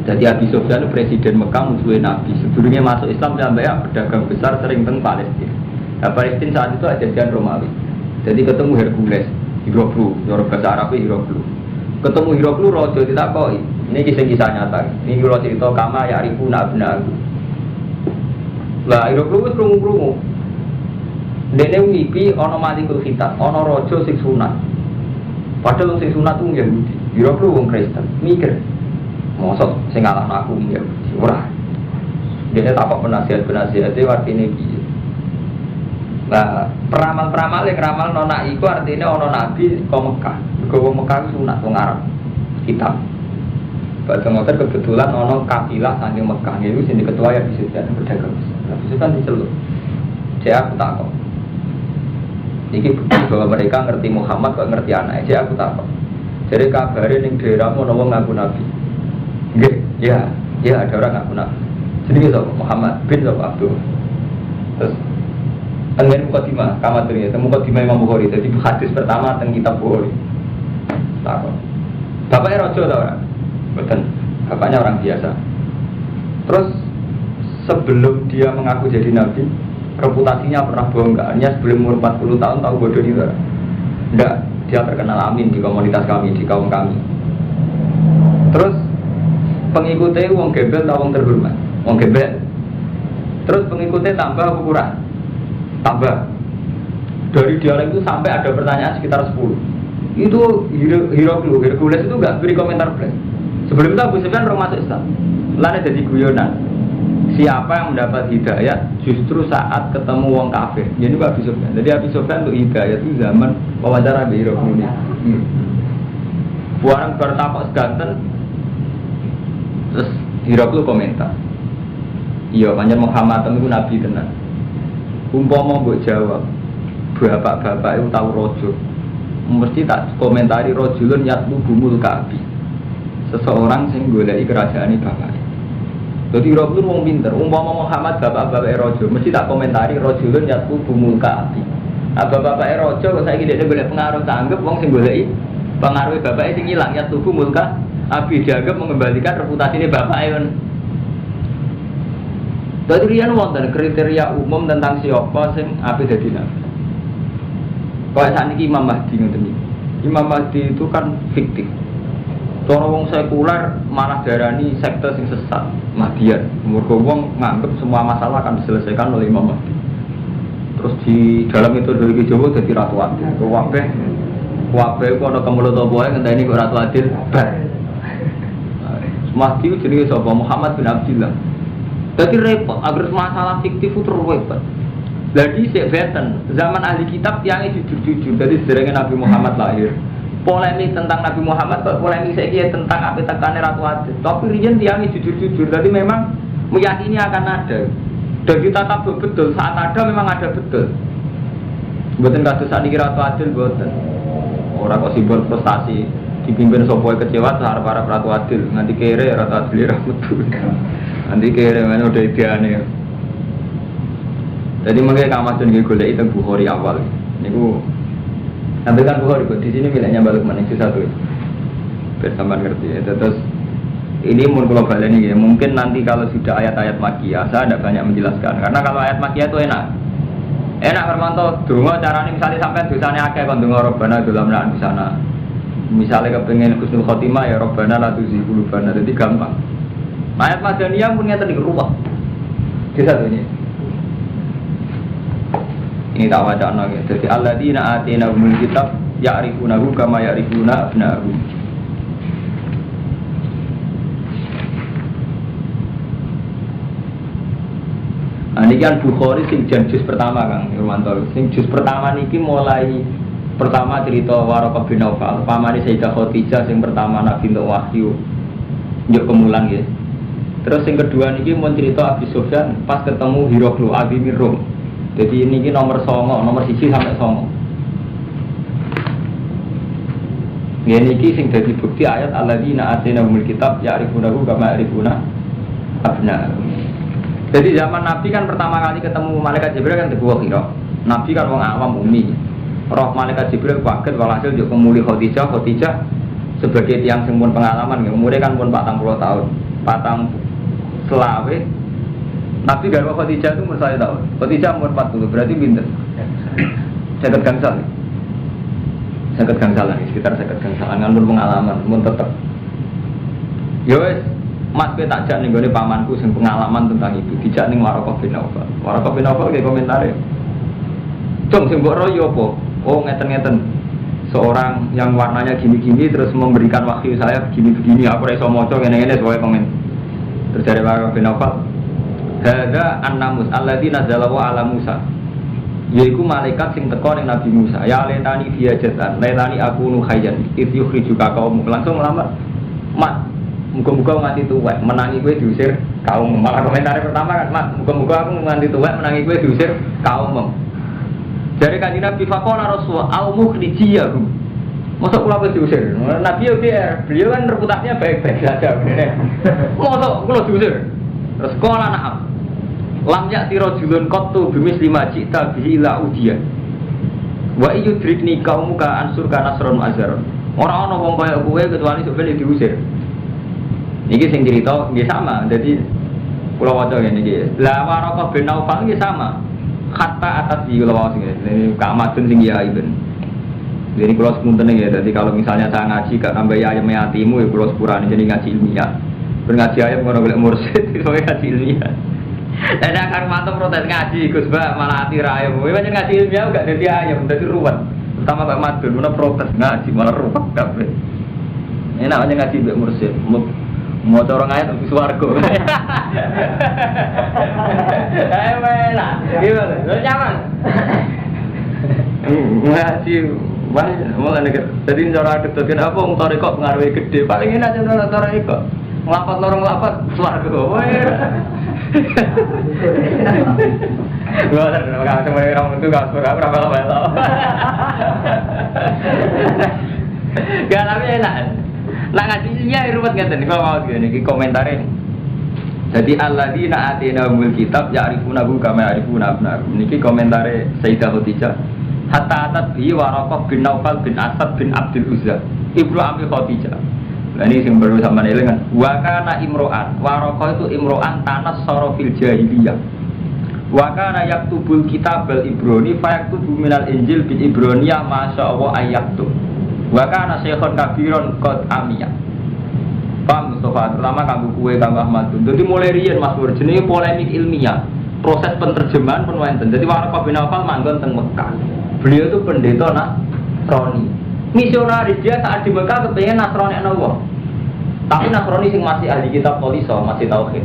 Jadi Abi Sufyan itu presiden Mekah musuhnya Nabi. Sebelumnya masuk Islam sampai pedagang besar sering teng Palestina. Nah, Palestina saat itu ajajan Romawi. Jadi ketemu Hercules, Hieroglyph, orang bahasa Arabnya Hieroglyph. ketemu Hiroklu rojo ditakoki. Ini kisah nyata. Ini kula cerita kama ya arifuna abnaku. Lah Hiroklu wis krungu-krungu. Dene ngipi ana malikul khitab, ana raja sing sunat. Padahal sing sunat ku Yahudi. Hiroklu wong Kristen. Mikir. Mosok sing ngalahno aku Yahudi. Ora. Dene takok penasihat-penasihat e artine piye. Nah, peramal-peramal yang ramal nona iku artinya ono nabi ke Mekah. Ke Mekah sunat wong Arab. Kitab. Pada motor kebetulan ono kafilah saking Mekah. Itu sini ketua ya bisa jadi pedagang. Bisa kan diceluk. Saya aku takut. Ini bukti bahwa mereka ngerti Muhammad kok ngerti anak. Saya aku takut. Jadi kabarin yang daerahmu ono wong ngaku nabi. Nggih, ya ada orang ngaku nabi. Jadi gitu Muhammad bin Abdul. Terus Tengen Mukadimah, kamatnya, Mukadimah Imam Bukhari. Jadi hadis pertama tentang kitab Bukhari. Takut. Bapaknya rojo tau orang? Betul. Bapaknya orang biasa. Terus sebelum dia mengaku jadi nabi, reputasinya pernah bohong nggak? Hanya sebelum umur 40 tahun tahu bodoh itu. Enggak, dia terkenal amin di komunitas kami, di kaum kami. Terus pengikutnya wong gembel atau wong terhormat, wong gembel. Terus pengikutnya tambah ukuran. Tambah dari dialog itu sampai ada pertanyaan sekitar 10. Itu Hercules itu nggak beri komentar blank. Sebelum itu Abu Sufyan orang masuk Islam. Lalu jadi guyonan. Siapa yang mendapat hidayat justru saat ketemu wong kafir. Jadi Abu Sufyan. Jadi Abu Sufyan untuk hidayat itu zaman wawancara di Hercules. Orang bertapak seganten. Terus Hercules komentar. Iya, panjang Muhammad itu nabi tenan. Umpama mbok jawab, bapak-bapak itu tahu rojo, mesti tak komentari rojulun yatlu bumul kabi, seseorang yang goleki kerajaan bapak. Jadi rojulun wong pinter. Umpama Muhammad bapak-bapak rojo, mesti tak komentari rojulun yatlu bumul kabi. Nah bapak-bapak rojo, kalau saya tidak golek pengaruh, tanggap wong sing goleki pengaruh bapak sing hilang yatlu bumul kabi, dianggap mengembalikan reputasi ini bapak itu. Jadi rian wonten kriteria umum tentang siapa sing ape dadi nabi. Kayak saniki Imam Mahdi ngoten iki. Imam Mahdi itu kan fiktif. Cara wong sekuler malah darani sekte sing sesat, Mahdian. Mergo wong nganggep semua masalah akan diselesaikan oleh Imam Mahdi. Terus di dalam itu dari Jawa dadi ratu adil. Kabeh ku ana kemulut apa wae ngenteni kok ratu adil bar. Mahdi itu jenenge sapa? Muhammad bin Abdullah. Jadi repot, agar masalah fiktif itu repot. Lagi sebeten zaman ahli kitab yang jujur-jujur. Jadi sederhana Nabi Muhammad lahir. Polemik tentang Nabi Muhammad, polemik saya tentang apa tekannya Ratu Adil. Tapi rian yang jujur-jujur. Jadi memang meyakini akan ada. Dan kita tahu betul saat ada memang ada betul. Buatan kasus saat ini Ratu Adil buatan. Orang kok simbol prestasi dipimpin sopoi kecewa seharap-harap Ratu Adil. Nanti kere Ratu Adil betul. Nanti kira-kira udah idealnya. Jadi makanya kamu jadi golek itu Bukhari awal. Niku nanti kan Bukhari di sini miliknya balik mana itu satu. Bersama ngerti ya. Terus ini mun kula baleni ya. Mungkin nanti kalau sudah ayat-ayat Makkiyah saya ada banyak menjelaskan. Karena kalau ayat Makkiyah itu enak. Enak Hermanto. Donga carane misalnya sampai dosane akeh kon donga Rabbana dolamna di sana. Misalnya kepengen husnul khotimah ya Rabbana la tuzigh qulubana. Jadi gampang. Ayat Madaniyah pun nyata di rumah. Di satu ini. Ini tak wajah nol. Jadi alladzina atinahumul kitab ya'rifunahu kama ya'rifuna abna'ahum. Nah ini kan Bukhari sing juz pertama Kang Irmanto. Sing juz pertama niki mulai pertama cerita Waraqah bin Naufal. Pamane Sayyidah Khadijah sing pertama Nabi untuk wahyu. Njuk kemulan nggih. Terus yang kedua niki mau cerita Abi Sufyan pas ketemu Hiroklu Abi Mirum. Jadi ini nomor 1 sampai 9. Ya niki sing dadi bukti ayat alladzina atainahumul kitab ya'rifunahu kama ya'rifuna abna'ahum. Jadi zaman Nabi kan pertama kali ketemu malaikat Jibril kan teguh kira. Nabi kan wong awam umi. Roh malaikat Jibril kaget walhasil yo kemuli Khadijah sebagai tiang sing pun pengalaman umure kan pun 40 tahun. Selawe Nabi garwa Khadijah itu umur 1 tahun. Khadijah umur 40, berarti pinter. Catat gangsal. Sakit gangsalan, sekitar sakit gangsalan kan pengalaman, mun tetep. Yo wis, Mas kowe tak jak ning gone pamanku sing pengalaman tentang itu, dijak ning Waraqah bin Nawfal. Waraqah bin Nawfal ge komentare. Cung sing mbok royo apa? Oh ngeten-ngeten. Seorang yang warnanya gini-gini terus memberikan wahyu saya begini-begini, aku ora iso maca ngene-ngene sesuai komen. Terus dari Waraqah bin Nawfal, "Hadza an-namus alladzina nazalahu ala Musa." Yaiku malaikat sing teko ning Nabi Musa. Ya letani biajatan, letani aku nu khayyan. If yukhrijuka kaum langsung melamar. Mat, muga-muga nganti tuwek menangi kowe diusir kaum. Malah komentar pertama kan, Mat, muga-muga aku nganti tuwek menangi kowe diusir kaum. Dari kanjeng Nabi faqala Rasul au mukhrijiyahum. Masa kula wis diusir. Nabi yo beliau kan reputasinya baik-baik saja. Masa kula diusir. Terus kala na'am. Lam ya'ti rajulun qattu bimisli ma ji'ta bihi la udiya. Wa yudrikni qaumuka ansurka nasron azar. Ora ana wong kaya kowe kecuali sok ben diusir. Niki sing cerita nggih sama. Dadi kula waca ngene iki. La Waraqah bin Nawfal nggih sama. Hatta atas di kula waca ngene. Ini Kak Madun sing ya Ibn. Jadi kula sepunten ya. Dadi kalau misalnya saya ngaji gak nambah ayam yatimu ya kula sepurane jadi ngaji ilmiah. Ben ngaji ayam ngono golek mursyid iso ngaji ilmiah. Dan akar mantap protes ngaji, Gus Mbak malah hati raya. Mungkin banyak ngaji ilmiah enggak jadi ayam, jadi ruwet. Pertama Pak Madun, mana protes ngaji malah ruwet kabeh. Enak aja ngaji Mbak Mursyid. Mau corong ayat untuk swarga. Ayo lah, gimana? Lu nyaman? Ngaji banyak, malah negara. Jadi cara ketemu apa? Ngutari kok pengaruhnya gede. Paling enak aja ngutari kok. Ngelapat lorong ngelapat swarga. Gua ada semua orang itu gak suka berapa lama. Gak tapi enak. Nak ngaji ya ruwet ngeten kalau mau gini komentarin. Jadi alladzina atinahumul kitab ya'rifunahu kama ya'rifuna abna'ahum. Niki komentare Sayyidah Khadijah. Hatta atat bi Waraqah bin Nawfal bin Asad bin Abdul Uzza. Ibnu Abi Khadijah. Nah ini yang baru sama ini kan wakana imro'an Waraqah itu imro'an tanas sorofil jahiliyah wakana yaktubul kitab al-ibroni fayaktubu minal injil bil ibroniyah masya Allah ayaktub wakana syekhon kabiron qad amiyah paham Mustafa terutama kanggo kue kanggo Ahmad jadi mulai riyen mas jenenge polemik ilmiah proses penterjemahan pun wonten jadi Waraqah bin Nawfal manggon teng Mekah beliau itu pendeta Nasrani misionaris dia saat di Mekah kepengen Nasrani Allah. Tapi Nasrani sing masih ahli kitab Toliso, masih tauhid.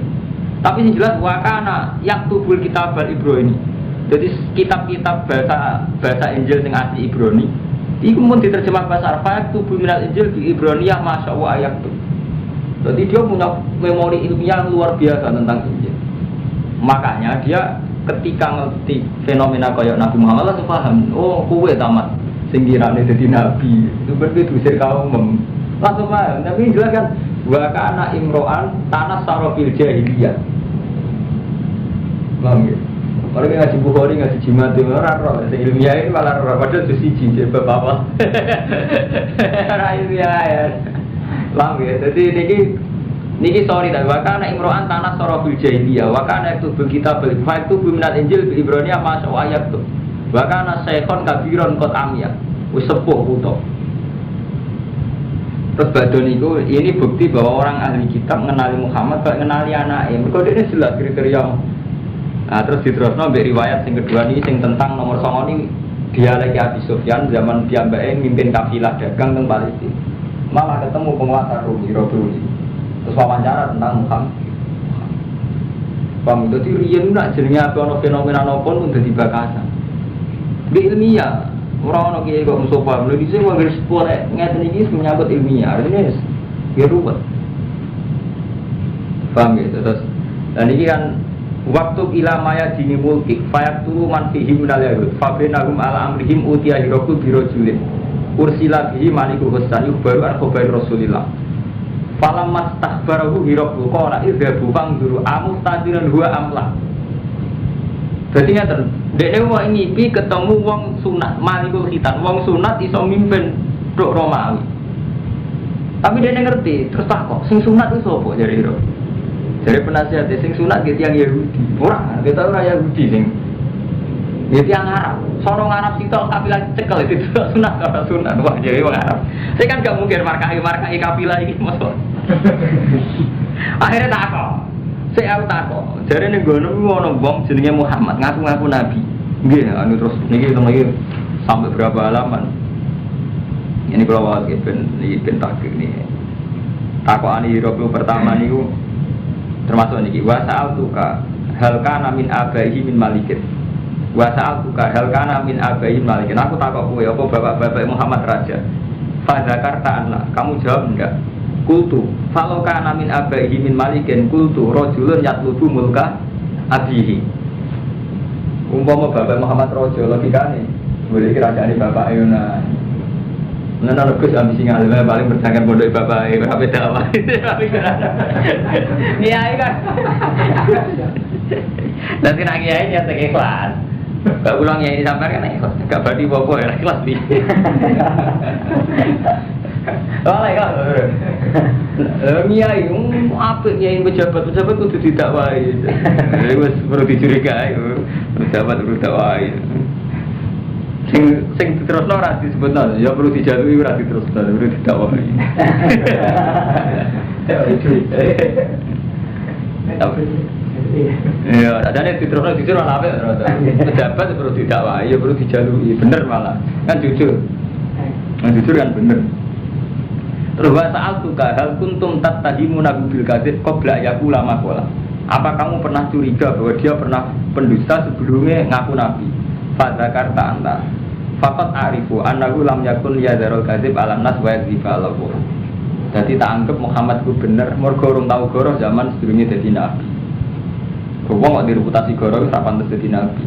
Tapi yang jelas wakana yaktubul kitab al-Ibrani. Jadi kitab-kitab bahasa Injil sing asli Ibrani iku mun diterjemah bahasa Arab yaktubu minal Injil di Ibroniyah masyaallah ayat itu. Jadi dia punya memori ilmiah luar biasa tentang Injil. Makanya dia ketika ngerti fenomena kayak Nabi Muhammad langsung paham, oh kowe tamat sing kirane dadi nabi itu berarti diusir kaum langsung paham tapi jelas kan wa kana imro'an tanas sarofil jahiliyah paham ya kalau ngaji Bukhari ngaji jimat itu ora sing ilmiah itu malah ora padahal siji sebab apa ora ilmiah ya paham ya jadi niki sorry ta wa kana imro'an tanas sarofil jahiliyah wa kana itu kitab itu minal injil bi ibroniyah masya ayat tuh bahkan syekhon kabiron kot amiyah wis sepuh puto. Terus badon itu ini bukti bahwa orang ahli kitab mengenali Muhammad kayak mengenali anaknya. Mereka ini jelas kriteria. Nah terus diterusno mbek riwayat yang kedua ini sing tentang nomor 9 ini dia lagi Abi Sufyan zaman piyambake mimpin kafilah dagang teng Palestina. Malah ketemu penguasa Romi Romawi. Terus wawancara tentang Muhammad. Paham dadi riyen nak jenenge ana fenomena napa pun dadi bakasan. Di ilmiah, orang kiai kok Mustafa, belum bisa mengambil sebuah ngeten ini menyangkut ilmiah, ini ya ruwet. Paham gitu terus. Dan ini kan waktu ilamaya dini mulki, fayak tu manfihim minal yahud, fabrenahum ala amrihim utia hiroku birojulin, ursila bihi maliku hustan baru arkobai rasulillah. Falam mas takbarahu hiroku, kora irgabu pangduru amustadiran huwa amlah. Jadi ngeten, dekne wong ngipi ketemu wong sunat, malikul khitan, wong sunat iso mimpin tok Romawi. Tapi dekne ngerti, terus takok, sing sunat itu sapa jare ira? Jare penasihat sing sunat ge tiyang Yahudi. Ora, kita ora Yahudi sing. Ge tiyang Arab. sono ngarap sitok kafilah cekel itu sunat ora sunat. Wah, jadi wong Arab. Saya kan gak mungkin markai kafilah iki mosok. Akhirnya takok. Saya takok. Jare ning ngono ono wong jenenge Muhammad ngaku-ngaku nabi. Nggih, anu terus niki lagi sampai berapa halaman. Ini kalau awal ben takdir nih. Takokan hidupku pertama niku termasuk niki wasal tuka hal kana min abaihi min malikin. Wasal tuka hal kana min abaihi min malikin. Aku takok kowe apa bapak-bapak Muhammad Raja. Fa zakarta anna, kamu jawab enggak? Kultu, falau kana min abaihi min malikin kultu rajulun yatlubu mulka abihi. Umpama bapak Muhammad Raja logikane, boleh kirajaane bapak Ayuna. Nana Gus ambisi ngalim paling bersangat pondok bapak ora beda apa. Kiai kan. Nanti nak kiai nyata ikhlas. Gak ulang kiai sampai kan ikhlas. Gak badi bobo ya ikhlas bi. Oleh kan. Kiai apik kiai pejabat kudu didakwai. Wis perlu dicurigai. Pejabat perlu dakwai. Sing diterusno ora disebutno ya perlu dijatuhi ora diterusno perlu didakwahi. Ya, adane diterusno jujur ora apik ora. Pejabat perlu didakwahi ya perlu dijalui bener malah. Kan jujur. Nah, jujur kan bener. Terus wa sa'altuka hal kuntum tattahimuna bil kadzib qabla yaqula maqala. Apa kamu pernah curiga bahwa dia pernah pendusta sebelumnya ngaku nabi? Fadzakarta anta faqat arifu annahu lam yakun yadharul kadzib alam nas wa yakdziba lahu. Jadi tak anggap Muhammad ku bener mergo urung tau goroh zaman sebelumnya dadi nabi. Wong kok direputasi goroh wis ra pantes dadi nabi.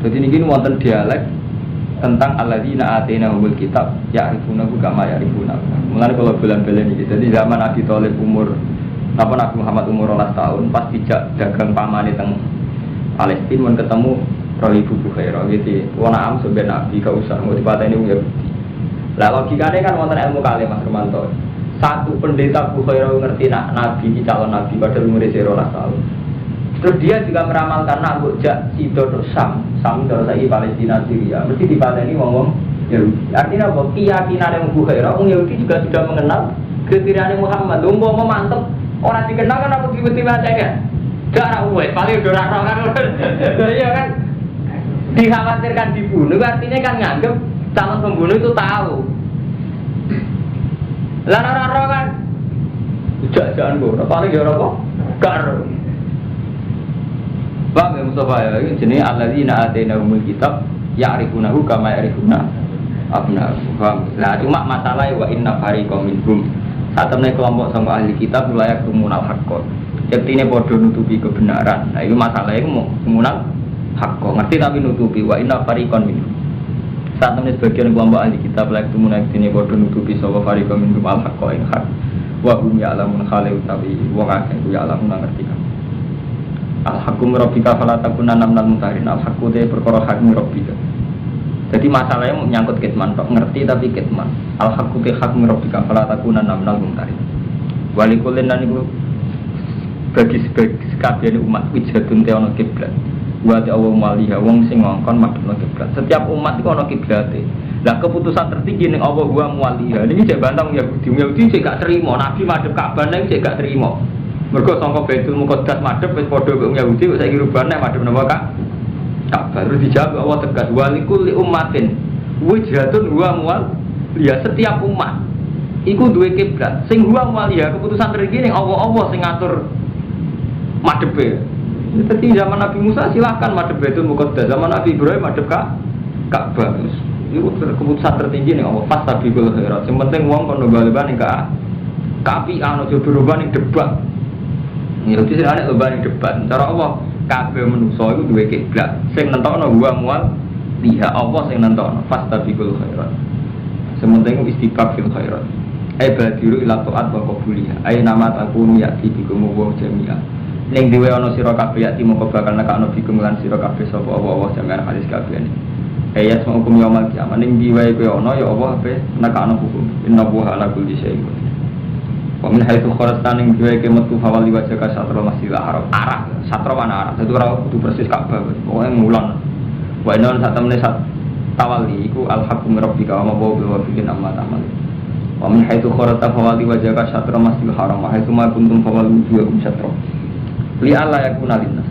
Jadi niki wonten dialek tentang alladzina atainahumul kitab ya'rifunahu kama ya'rifuna. Mulane kalau bulan-bulan iki dadi zaman Abi Thalib umur Nabi Muhammad umur 12 tahun pas dijak dagang pamane teng Palestina mun ketemu Roh Ibu Bukhairah gitu. Wong am sampe nabi gak usah mau dipateni wong Yahudi. Lah logikane kan wonten ilmu kali Mas Romanto. Satu pendeta Bukhairah ngerti nak nabi iki calon nabi padahal umure 12 tahun. Terus dia juga meramalkan nak jak sido Sam terus lagi Palestina Syria. Mesti dipateni wong-wong Yahudi. Artinya apa? Keyakinan yang Bukhairah wong Yahudi juga sudah mengenal kriteria Muhammad. Umpama mantep orang dikenal kan aku tiba-tiba aja kan. Gak ana uwes, paling udah ora kan. Iya kan? Dikhawatirkan dibunuh artinya kan nganggep calon pembunuh itu tahu. Lah ora kan jajan kok paling ya ora kok gak. Bang Mustafa ya iki jenenge alladzina atainahumul kitab ya'rifunahu kama ya'rifuna abna'ahum. Lah cuma masalah wa inna fariqam minhum satemene kelompok sama ahli kitab layak tumunal haqqo. Yektine padha nutupi kebenaran. Nah itu masalahnya mau tumunal hakko ngerti tapi nutupi wa inna fariqan minhum. Saat temen sebagian kelompok ahli kitab layak tumunal dene padha nutupi sapa fariqan minhum al haqqo ing hak. Wa hum ya'lamun khali utawi wong akeh ku ya'lamun ngerti kan. Al haqqu rabbika fala takunanna minal mutarin. Al haqqu te perkara hak rabbika. Jadi masalahnya menyangkut kitman tok ngerti tapi kitman. Al haqqu te hak rabbika fala takunanna minal mutarin. Walikullin lan iku bagi sekabian umat wijatun te ana kiblat. Buat Allah maliha wong sing ngongkon madhepno kiblat. Setiap umat iku ana kiblate. Lah keputusan tertinggi ning Allah wa maliha. Niki jek bantang Yahudi jek gak terima Nabi madhep Ka'bah ning jek gak terima. Mergo sangka Baitul Muqaddas madhep wis padha karo Yahudi kok saiki rubane madhep napa Ka'bah. Terus dijawab Allah tegas walikul li ummatin wijatun wa maliha. Setiap umat iku duwe kiblat. Sing wa maliha keputusan tertinggi ning Allah sing ngatur madhepe. Jadi zaman Nabi Musa silahkan madhep Baitul Muqaddas, zaman Nabi Ibrahim madhep Ka'bah. Itu keputusan tertinggi nih Allah pas tapi kalau khairat. Yang penting uang kono baliban ning kapi anu coba berubah ning debat. Ya itu sing ana berubah ning debat. Cara Allah kabeh manusa iku duwe kiblat. Sing nentokno wa mual liha Allah sing nentokno pas tapi kalau khairat. Sementing istiqaq fil khairat. Ai badiru ila taat wa qabuliha. Ai nama takunu yati bikum wa jami'a. Ning dhewe ana sira kabeh yati mongko bakal nekakno bikum lan sira kabeh sapa Allah jami'an hadis kabeh. Ya semua hukum yaumul kiamat ning diwehi kowe ana ya Allah ape nekakno hukum. Innahu ala kulli syai'in qadir. Wa min haitsu kharajta ning diwehi ke metu fawal liwajaka satra masjidil haram. Arah, satra mana arah? Dadi ora kudu persis Ka'bah. Pokoke mulan. Wa inna satamne sat tawali iku al-haqqu min rabbika wa ma huwa bikin amma ta'mal. Wa min haitsu kharata fawali wajhaka syatra masjidil haram wa haitsu ma kuntum fawali wujuhakum syatra. Li alla yakuna linnas.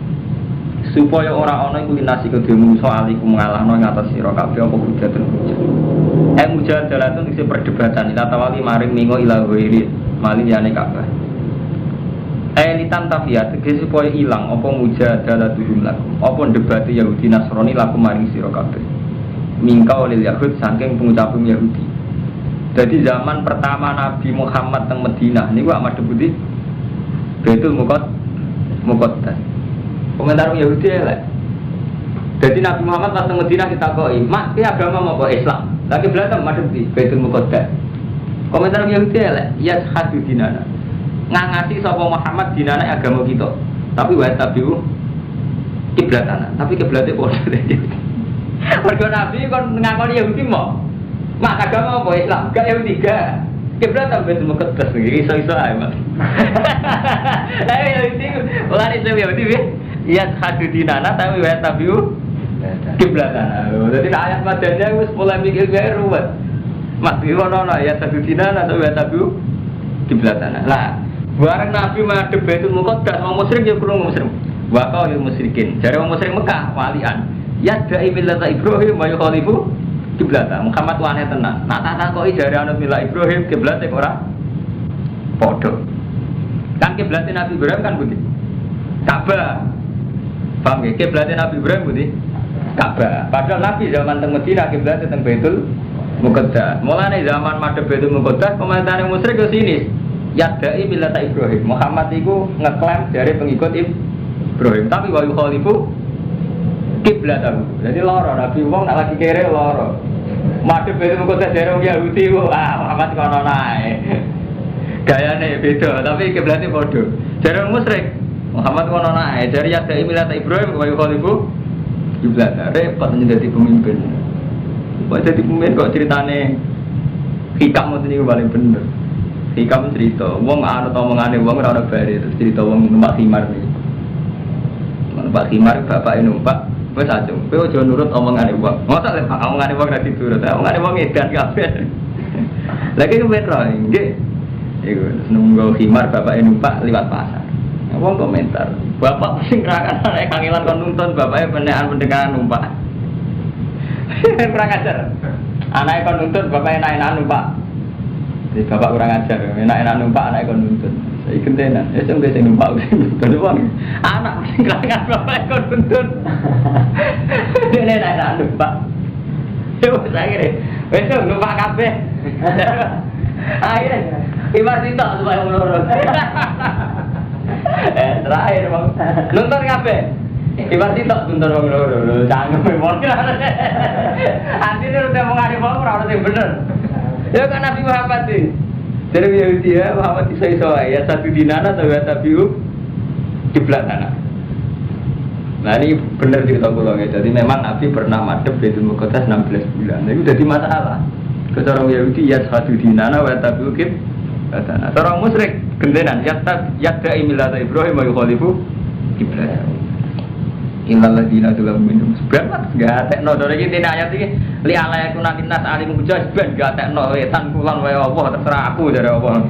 Supaya ora ana iku linasi kedhe mungso aliku ngalahno ngatas sira kabeh apa hujatun hujat. Mujadalatun isi perdebatan ila tawali maring mingo ila ghairi malin yane kabeh. Litan tafiyat tegese supaya ilang apa mujadalatuhum lakum. Apa debate Yahudi Nasrani lakum maring sira kabeh. Mingkau lil Yahud saking pengucaping Yahudi. Jadi zaman pertama Nabi Muhammad teng Madinah niku amat debuti Baitul Muqaddas. Komentar Yahudi elek. Jadi Nabi Muhammad pas teng Madinah ditakoki, "Mas, ki agama apa Islam?" Lagi belajar madhep di Baitul Muqaddas. Komentar Yahudi elek, "Ya hadu dinana." Ngangasi sapa Muhammad dinana agama kita. Tapi wa tabiu kiblatana. Tapi kiblate padha dhewe. Mergo Nabi kon ngakoni Yahudi mau. Mak agama apa Islam? Gak Yahudi gak. Kiblat sampai semua kertas begini iso-iso aja mas. Tapi Yahudi, bukan itu Yahudi ya hadu dinana tapi wa tabiu kiblatana. Jadi ayat madanya wis polemik ilmiah ruwet. Mas ngono ya hadu dinana tapi wa tabiu kiblatana. Lah, bareng Nabi madhep Baitul Muqaddas wong musyrik ya kurang musyrik. Wa qaulul musyrikin. Jare wong musyrik Mekah walian. Ya da'i millata Ibrahim wa yukhalifu kiblata. Muhammad wane tenan. Nak tak takoki jare anut milah Ibrahim kiblate ora padha. Kan kiblate Nabi Ibrahim kan budi. Ka'bah. Paham nggih? Kiblate Nabi Ibrahim budi. Ka'bah. Padahal Nabi zaman teng Madinah kiblate teng Baitul Muqaddas. Mulane zaman madhep Baitul Muqaddas komentare musyrik ke sini. Yadai millata Ibrahim. Muhammad iku ngeklaim dari pengikut Ibrahim, tapi wa yukhalifu kiblatahu. Jadi loro Nabi wong nak lagi kere loro. Madhep Baitul Muqaddas dari wong Yahudi Muhammad kono nae. Gayane beda, tapi kiblate padha. Dari wong musyrik Muhammad kono nae, dari yadai millata Ibrahim wa yukhalifu kiblatahu. Repot menjadi pemimpin. Kok jadi pemimpin kok ceritane hikam ngoten niku paling bener. Hikam cerita, wong anut omongane wong ora ono bare terus cerita wong numpak khimar iki. Numpak khimar bapake numpak, wis aja. Kowe aja nurut omongane wong. Mosok lek omongane wong ra diturut, omongane wong edan kabeh. Lagi ku metro nggih. Iku nunggu khimar bapake numpak liwat pasar. Wong komentar, bapak sing rakan nek kangelan kon nuntun bapake penekan pendengaran numpak. Kurang ajar. Anake kon nuntut bapake enak-enak numpak. Bapak kurang ajar, enak-enak numpak anak kon nuntut. Saya gentenan, sing sing numpak sing nuntut wong. Anak sing kelangan bapak kon nuntut. Dene enak numpak. Yo saya wis numpak kabeh. Akhirnya ibar sitok supaya ngono. Terakhir Bang. Nonton kabeh. Ibar sitok nonton wong loro. Cangkem memang. Antine udah mengari wong ora ono sing bener. Ya kan Nabi Muhammad sih. Dari Yahudi ya Muhammad iso-iso ya satu dinana atau ya tabiu kiblatana. Nah ini benar cerita kula ya. Jadi memang Nabi pernah madhep Baitul Muqaddas 16 bulan. Nah, itu jadi masalah. Cara Yahudi ya satu dinana wa tabiu kiblatana. Cara musyrik gendenan ya da'i millata Ibrahim wa yukhalifu kiblatana. Innal ladina dalam minum sebenarnya enggak tekno dari iki dene ayat iki li ala yakuna linnas alim mujaz ben enggak tekno wetan kulon wae apa terserah aku dari Allah.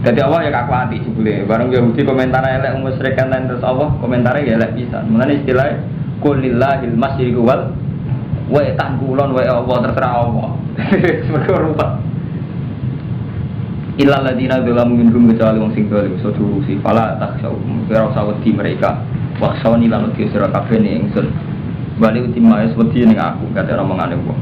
Dadi Allah ya kakuati jebule bareng Yahudi komentar elek musyrik kan terus Allah komentare ya elek pisan. Mulane istilah qulillahil masyriqu wal wetan kulon wae apa terserah Allah. Semoga rupa. Illal ladina dalam minum kecuali wong sing dolim sodu si fala takhsau kira saweti mereka. Waksoni lan uti sira kabeh ning ingsun. Bali uti maes wedi ning aku kate omongane wong.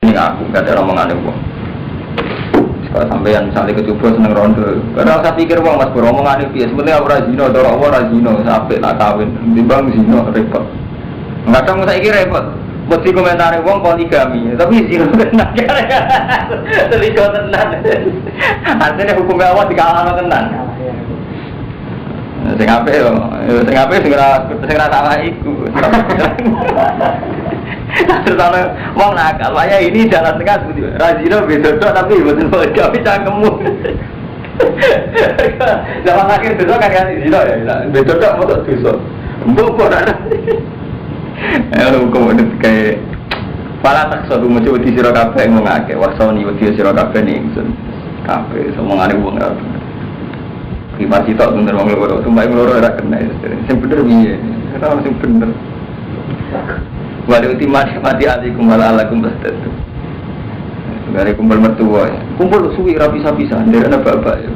Ning aku kate omongane wong. Kalau sampeyan misalnya kecoba seneng rondo, karena saya pikir wong mas beromongan itu, sebenarnya orang zino, orang zino, sampai nak kawin, timbang zino repot. Kadang saya kira repot, mesti komentari wong poligami, tapi zino tenan, terlihat tenan. Artinya hukum Allah dikalah tenan. Sing ape yo, sing ape sing ora salah iku. Terus ana wong nakal, waya ini jalan tengah seperti Razino bedodok tapi mboten tapi cangkemmu. Zaman akhir dosa kan zino ya, bedodok motor dosa. Mbok kok ora. Kemudian kayak pala tak suatu macam wedi sira kabeh ngake wasoni wedi sira kabeh ningsun kabeh omongane wong ora bener. Ki mati tok bener wong loro, tumbak loro ora kena. Sing bener piye? Ora sing bener. Wali mati alikum wala alakum bastatu. Dari kumpul mertua, kumpul suwi rapi pisah dari anak bapak ya.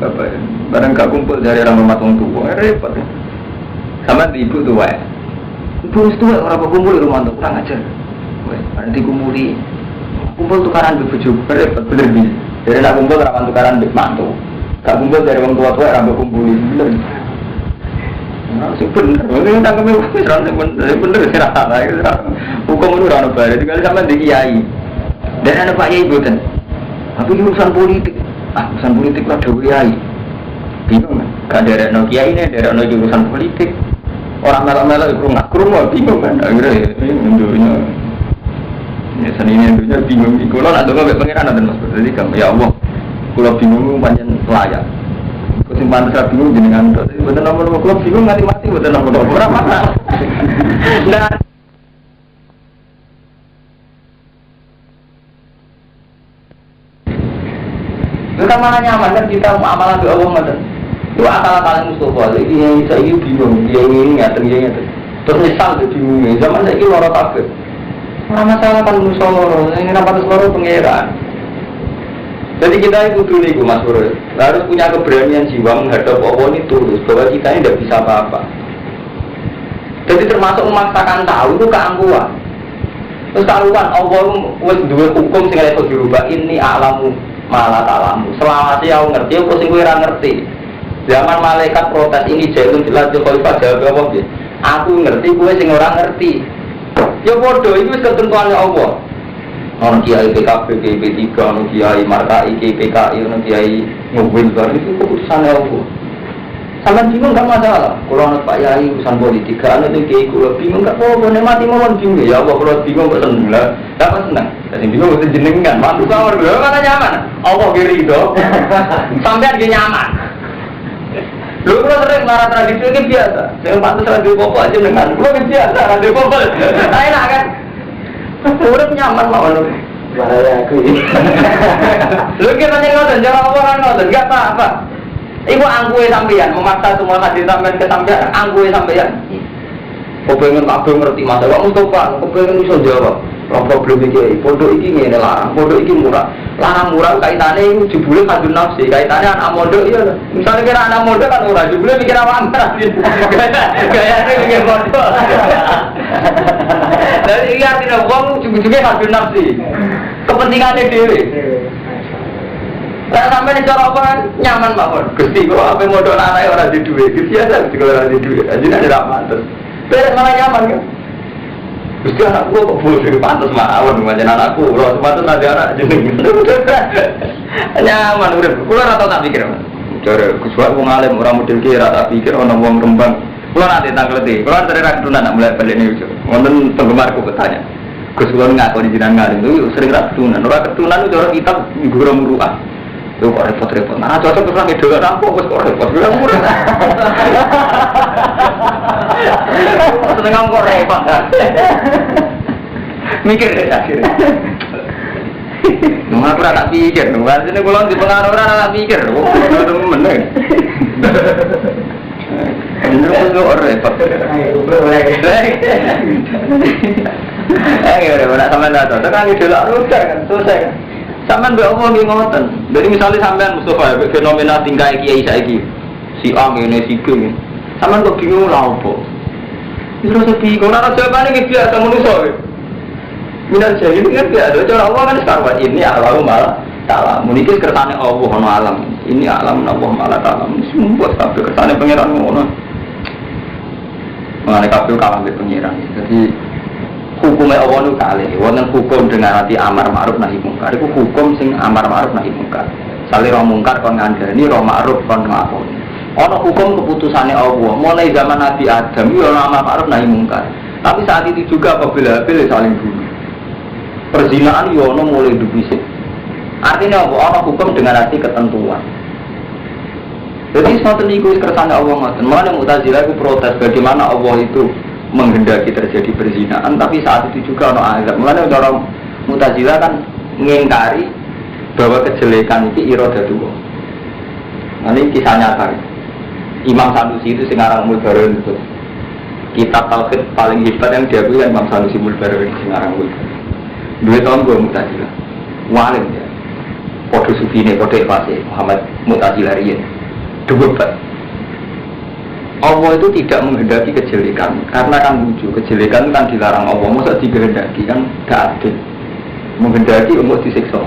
Barang gak kumpul dari orang rumah tua, repot. Sama di ibu tua. Ibu tua orang kumpul di rumah tua kurang ajar. Ada dikumpuli, kumpul tukaran bebujuk, repot bener nih. Dari anak kumpul orang tukaran mantu, gak kumpul dari orang tua orang kumpuli bener. Sing bener, mungkin tak kami bener serah. Hukum itu orang baru, tinggal sama di kiai. Dan ada Pak Yai bukan, tapi urusan politik, urusan politik lah ada kiai. Bingung kan? Gak ada kiai ini, ada urusan politik. Orang melak-melak itu ngakur bingung kan? Akhirnya indunya, ya seninya indunya bingung. Kalau nak dengar pengiran ada mas, jadi kamu ya Allah, kalau bingung panjang layak. Kesimpulan saya bingung jenengan itu, betul nomor kalau bingung mati betul nomor berapa? Nah. Kita mana nyaman kan kita amalan doa Allah macam itu akal-akalan Mustafa. Ini saya ini bingung, dia ini ngatur. Terus misal tu bingung. Zaman saya ini lorot apa? Orang masalah kan Mustafa. Ini nampak seluruh pengeran. Jadi kita itu dulu nih Mas Bro. Harus punya keberanian jiwa menghadap Allah ini tulus bahwa kita ini tidak bisa apa-apa. Jadi termasuk memaksakan tahu itu keangkuhan. Terus tahuan Allah wes dua hukum sehingga itu dirubah ini alamu malah talamu. Selama dia ngerti, aku sing ora ngerti. Zaman malaikat protes ini jailun jelas khalifah jawab apa piye? Aku ngerti, kowe sing ora ngerti. Ya padha iki wis ketentuane Allah. Ono kiai PKB, PB3, ono kiai Markai, PKI, ono kiai mobil baru itu keputusannya Allah. Sampeyan bingung enggak masalah. Kalau anak Pak Yai urusan politik, anak itu kiai kula bingung enggak apa-apa, nek mati mawon bingung ya Allah kalau bingung kok seneng lah. Enggak seneng. Jadi bingung itu jenengan, mantu sawar lho mana nyaman. Allah kiri itu. Sampeyan ge nyaman. Lho kula sering marah tradisi ini biasa. Sing mantu radio popo aja dengan kula biasa radio popo. Enak kan? Urip nyaman mawon. Bahaya aku ini. Lho ki nanya ngoten, jawab apa kan ngoten, enggak apa-apa. Ibu angkuhe sampeyan, memaksa semua hadis sampeyan ke sampeyan, angkuhe sampeyan. Kok pengen kabeh ngerti masalah Mustafa, kok pengen iso jawab. Ora problem iki, pondok iki ngene larang, pondok iki murah. Larang murah kaitane iku jebule kadun nafsi, kaitane anak mondok iya lho. Misale kira anak mondok kan ora jebule mikir apa-apa. Gayane mikir pondok. Dari iki artine wong jebule kadun nafsi. Kepentingane dhewe. Lah sampeyan cara apa kan nyaman mawon. Gusti kok ape modal anake ora di duwe. Biasa Gusti kalau ora di duwe. Ajine ora pantes. Terus malah nyaman kan. Gusti anakku kok bodoh pantes mawon pancen anakku ora sepatut ada anak jeneng. Nyaman urip. Kula ora tau tak pikir. Cara Gusti wong alim ora model ki ora tak pikir ana wong Rembang. Kula nate tangleti. Kula dari ra ketunan nak mulai balik niku. Wonten penggemarku bertanya. Gusti kula ngakoni jenengan itu sering ra ketunan. Ora ketunan cara kitab guru muruah. Itu kok repot-repot. Nah, cocok terus lagi dolar aku kok repot. Seneng kok repot. Mikir deh akhirnya. Nggak pernah tak pikir. Nggak sini kalau di pengaruh pernah tak pikir. Kok temen deh. Bener kok repot. Udah sampai datang. Tekan dolar udah kan selesai kan. Sampeyan mbek apa nggih ngoten. Jadi misalnya sampean Mustafa fenomena tingkah kiai saiki. Si A ngene si B. Sampeyan kok bingung lha opo? Terus sepi kok ora jawabane iki biasa manusa. Minan jadi ini kan biasa cara Allah kan sekarang ini Allah malah taala. Muniki kersane Allah ono alam. Ini alam Allah malah taala. Semua sampai kersane pangeran ngono. Mengenai kabeh kalah mbek pangeran. Jadi hukumnya Allah itu kali, wonten hukum dengan hati amar ma'ruf nahi mungkar. Itu hukum sing amar ma'ruf nahi mungkar. Sale roh mungkar kon ngandani, roh ma'ruf kon nglakoni. Ana hukum keputusannya Allah. Mulai zaman Nabi Adam itu ana amar ma'ruf nahi mungkar. Tapi saat itu juga apabila saling bunuh. Perzinaan yono mulai dibisik. Artinya apa? Orang hukum dengan arti ketentuan. Jadi semua niku kersane Allah ngoten. Mulane Mu'tazilah itu protes bagaimana Allah itu menghendaki terjadi perzinaan, tapi saat itu juga ono azab. Mulane orang Mu'tazilah kan ngingkari bahwa kejelekan itu iradatullah. Nah, ini kisah nyata. Imam Sanusi itu sing aran Mulbarani itu. Kitab tauhid paling hebat yang diakui kan Imam Sanusi Mulbarani sing aran Mulbarani. Dua tahun gue Mu'tazilah. Walim ya. Kode sufine, kode fase Muhammad Mu'tazilah riyen. Debat. Allah itu tidak menghendaki kejelekan karena kan lucu, kejelekan kan dilarang Allah, masa dikehendaki kan gak adil. Menghendaki untuk disiksa.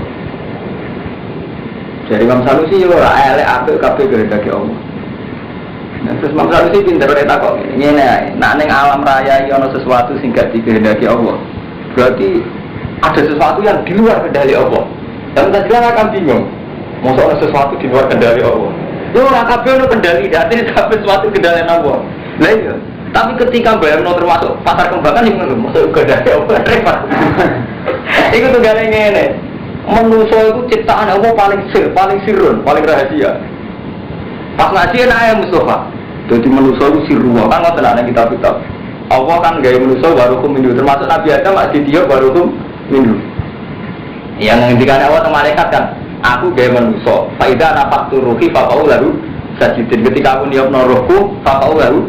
Jadi Imam Sanusi yo elek apik kabeh kehendaki Allah. Nah, terus Imam Sanusi pinter eta kok ngene, nek ning alam raya iki ana sesuatu sing gak dikehendaki Allah. Berarti ada sesuatu yang di luar kendali Allah. Dan kita akan bingung. Masa ada sesuatu di luar kendali Allah. Yo ora kabeh ono kendali, artinya kabeh sesuatu kendali Allah. Lah iya. Tapi ketika bayangno termasuk pasar kembangan yang ngono, masuk kendali Allah repot. Iku tunggale ngene. Manusia itu ciptaan Allah paling sirrun, paling rahasia. Pas ngaji enak Mustafa. Jadi manusia itu sirruwa kan ngoten ana kitab-kitab. Allah kan gawe manusia barukum minhu, termasuk Nabi Adam masih dia barukum minhu. Yang ngendikan Allah sama malaikat kan, aku gawe manusia. Fa idza nafaqtu ruhi fa qul lahu sajidin. Ketika aku niupno rohku, fa qul lahu.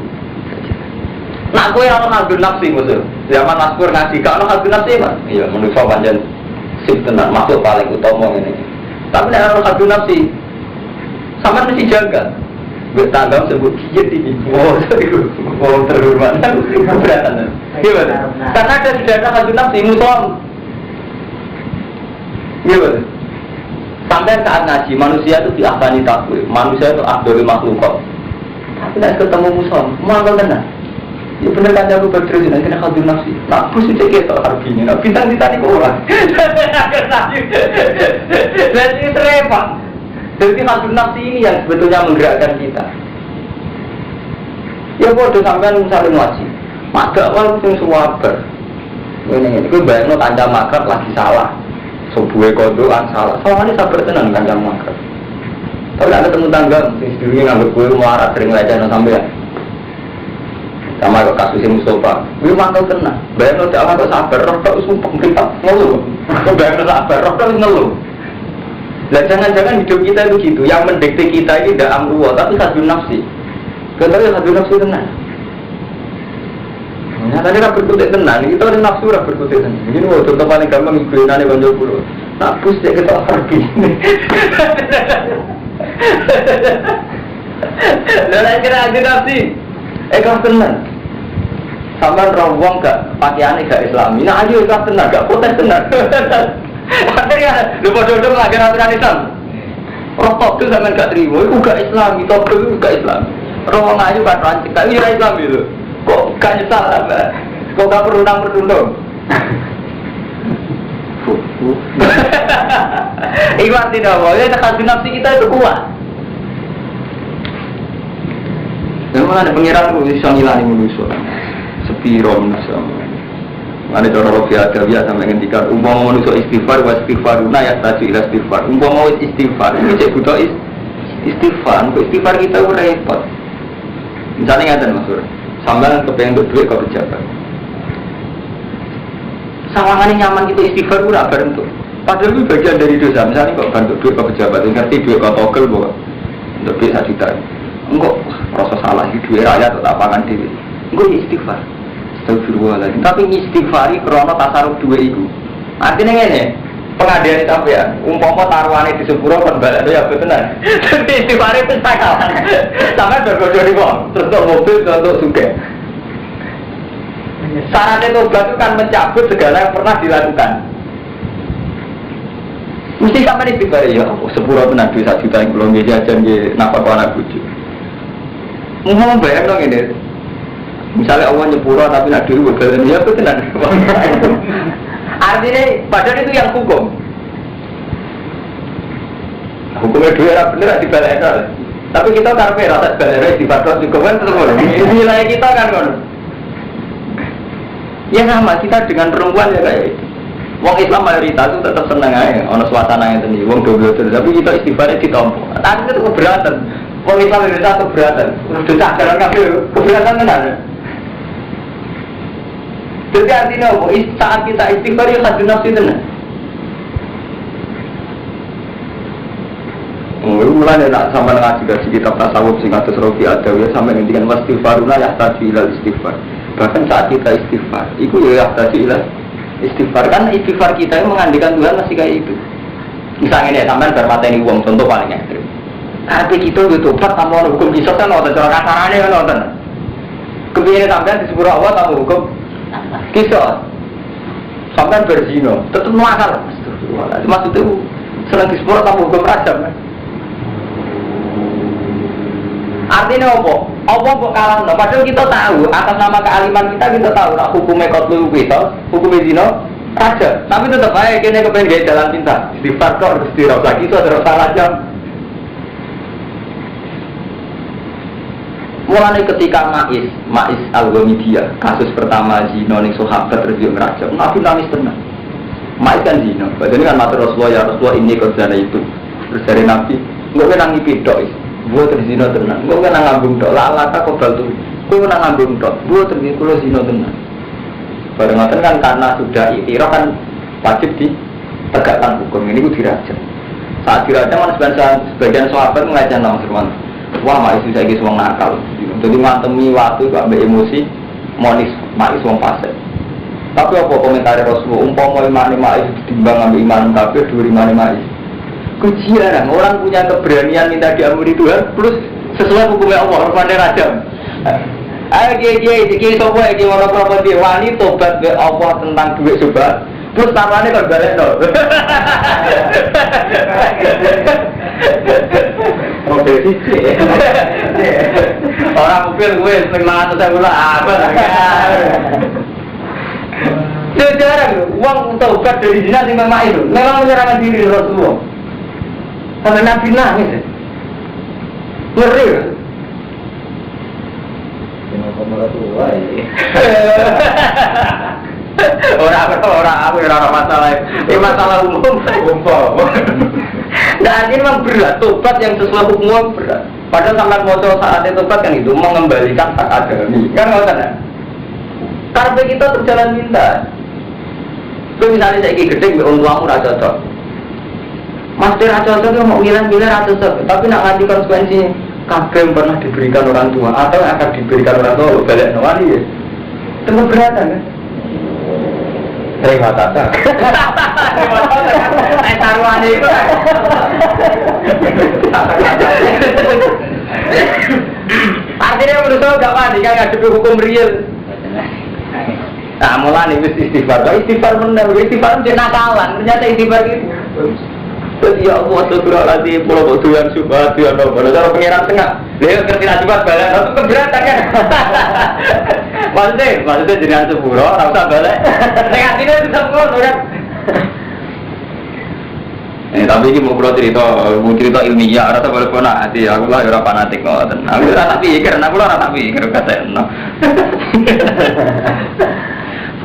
Nak kowe ora ngandung nafsi musuh. Zaman Maskur ngaji gak ono ngandung nafsi, Mas. Iya, manusia pancen sip tenan, makhluk paling utama ini. Tapi nek ora ngandung nafsi, sama mesti jaga. Bertanggung sebut kiat ini. Oh, terhormat. Keberatan. Gimana? Karena ada tidak ada ngandung nafsi musuh. Gimana? Sampai saat ngaji, manusia itu diahsani takwil. Manusia itu afdhalul makhluk. Tapi nek ketemu musuh, mau tenan. Ya bener kan aku berterus nanti kena khadun nafsi. Nah, bos itu kita harus ini. Nah, bintang ditarik orang. Jadi repot. Jadi khadun nafsi ini yang sebetulnya menggerakkan kita. Ya bodoh sampean saling wajib. Maka awal sing suwaber. Ini itu bayangno kancam makar lagi salah. Sebuah kodokan salah. Soalnya sabar tenan kancam makar. Tapi ada temu tangga sing sedurunge nganggep kowe muarat sering lecehno sampean. Sama kasusnya Mustafa, gue mantau tenang. Bayang lo jangan kok sabar, roh tak sumpah kita ngeluh. Bayang lo sabar, roh tak ngeluh. Nah jangan-jangan hidup kita itu gitu. Yang mendikte kita ini tidak amruwa, tapi hadun nafsi. Kenapa hadun nafsi tenang? Ya tadi kan berkutik tenang. Kita ada nafsu lah berkutik tenang. Ini contoh paling gampang iguin ane banjol pulau. Nah bus deh kita harbi. Lalu kira hadun nafsi. Ikhlas tenan. Sampeyan rombong gak pakaiane gak Islami. Nah ayo ikhlas tenan, gak protes tenan. Akhirnya lho padha-padha lagi aturan Islam. Rokok itu sampeyan gak trimo, iku gak Islami, tok itu gak Islami. Rombong ayu kan rancik, tapi ora Islam itu. Kok gak nyesal apa? Kok gak perundang-perundang? Ikhlas tidak boleh, takkan nafsi kita itu kuat. Memang ada pengiran itu bisa ngilani manusia sepiro manusia. Ada cara rofi ada biasa menghentikan umpama manusia istighfar wa istighfaruna ya taju ila istighfar. Umpama istighfar ini cek butuh istighfar. Istighfar kita repot. Misalnya ngatain Mas Sur, sambil kepengen duit ke pejabat. Sawangannya nyaman kita istighfar udah bareng tuh. Padahal itu bagian dari dosa. Misalnya kok bantu duit ke pejabat, ngerti duit ke togel bahwa untuk duit 1 juta. Enggak rasa salah di duit rakyat atau apangan dewi. Enggak istighfar. Astagfirullahaladzim. Tapi istighfari krono tasarruf duit itu. Artinya ini pengadilan itu ya. Umpama taruhannya di sepuro kon balik ya benar. Tapi istighfari itu salah. Sampai berbodoh di bawah. Terus mobil untuk suge. Syaratnya tobat itu kan mencabut segala yang pernah dilakukan. Mesti sampai istighfar ya. Sepuro tenan duit 1 juta yang belum jajan di nafkah anak bujuk. Mau bayang dong ini. Misalnya Allah nyepura tapi nak diri berjalan dia itu tenang. Artinya padahal itu yang hukum. Hukumnya dua bener dibalik. Tapi kita karpe rasa balik di fatwa juga kan terus. Nilai kita kan kan. Ya sama kita dengan perempuan ya kayak itu. Wong Islam mayoritas itu tetap seneng aja, ono suasana yang tadi. Wong double tapi kita istighfarnya ditompo. Tapi itu keberatan. Wong Islam mayoritas keberatan. Udah cakaran kabeh keberatan tenan. Jadi artinya apa? Saat kita istighfar ya hadun nafsi tenan. Mulai nak sampai ngaji kitab tasawuf sing atus Rafi Adawi sampai ngendikan wastighfaruna yahtaju ilal istighfar. Bahkan saat kita istighfar, itu ya yahtaju ilal istighfar. Kan istighfar kita yang mengandikan Tuhan masih kayak itu. Misalnya ini sampai bermateni uang contoh paling ekstrim. Tapi kita itu tobat tanpa hukum kisah kan nonton cara kasarannya kan nonton. Kemudian sampai di sepuluh awal tanpa hukum kisah. Sampai berzino, tetap makar. Maksudnya senang di sepuluh tanpa hukum rajam kan. Artinya apa? Apa kok kalah? Padahal kita tahu atas nama kealiman kita tahu nak hukumnya qatlu kita, hukumnya zina raja. Tapi tetap aja kene kepengen gaya jalan cinta. Istighfar kok harus dirasa lagi itu ada salah jam. Mulai ketika Ma'is Al-Ghamidiyah kasus pertama zina ning sahabat terjun raja. Nabi nangis tenang. Ma'is kan zina. Jadi kan matur Rasulullah ya Rasulullah ini kerjaan itu. Terus dari Nabi, enggak kena ngipidok. Buat terzino tenang, gue kena ngambung dok, laka kok bal tuh, gue kena ngambung dok, buat terzino zino tenang. Barengan kan karena sudah itiraf kan wajib ditegakkan hukum ini gue dirajam. Saat dirajam kan sebagian sahabat mengajar nama Firman, wah Ma'is bisa lagi suang nakal, jadi mantemi waktu gak ambil emosi, monis Ma'is suang fase. Tapi apa komentar Rasulullah, umpama imani Ma'is ditimbang ambil iman kafir, dua imani Ma'is. Kujian orang punya keberanian minta diampuni Tuhan plus sesuai hukumnya Allah pandai rajam. Ayo kiai sopo iki ora properti wani tobat be Allah tentang duit coba. Terus tamane kok balekno. Oke sih. Orang mobil gue sing mangan saya pula apa. Sejarah uang tobat dari zina sing memang itu memang menyerahkan diri Rasulullah. Sampai Nabi nangis, ngeri. Orang masalah, ini masalah umum. Nah ini memang berat, tobat yang sesuai hukum berat. Padahal sampai mau saatnya tobat kan itu mengembalikan hak adami, kan nggak ada. Karena kita terjalan minta. Itu misalnya saya gede, untuk kamu rasa cocok. Master cocok itu mau ngilang-ngilang cocok, tapi nak ngasih konsekuensi kabeh yang pernah diberikan orang tua atau yang akan diberikan orang tua balik nawani ya. Itu keberatan kan? Terima kasih. Taruhan itu. Artinya menurut saya gak panik kan ngadepi hukum real. Nah mulai nih istighfar, istighfar benar, istighfar itu nakalan, ternyata istighfar itu. Jadi ya Allah astagfirullahaladzim, pulau Tuhan subhat Tuhan Allah. Kalau pengiran tengah, dia kerja akibat balik, itu keberatan kan? Maksudnya jenengan sepuro, rasa balik. Negatifnya itu sepuro kan? Tapi ini mau cerita ilmiah, rasa balik pun hati. Aku lah orang fanatik ngoten. Aku rasa pikir, aku lah rasa pikir kata no.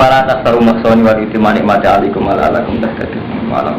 Para tas tahu maksoni wa itimani mati alikum ala alakum dah tadi malam.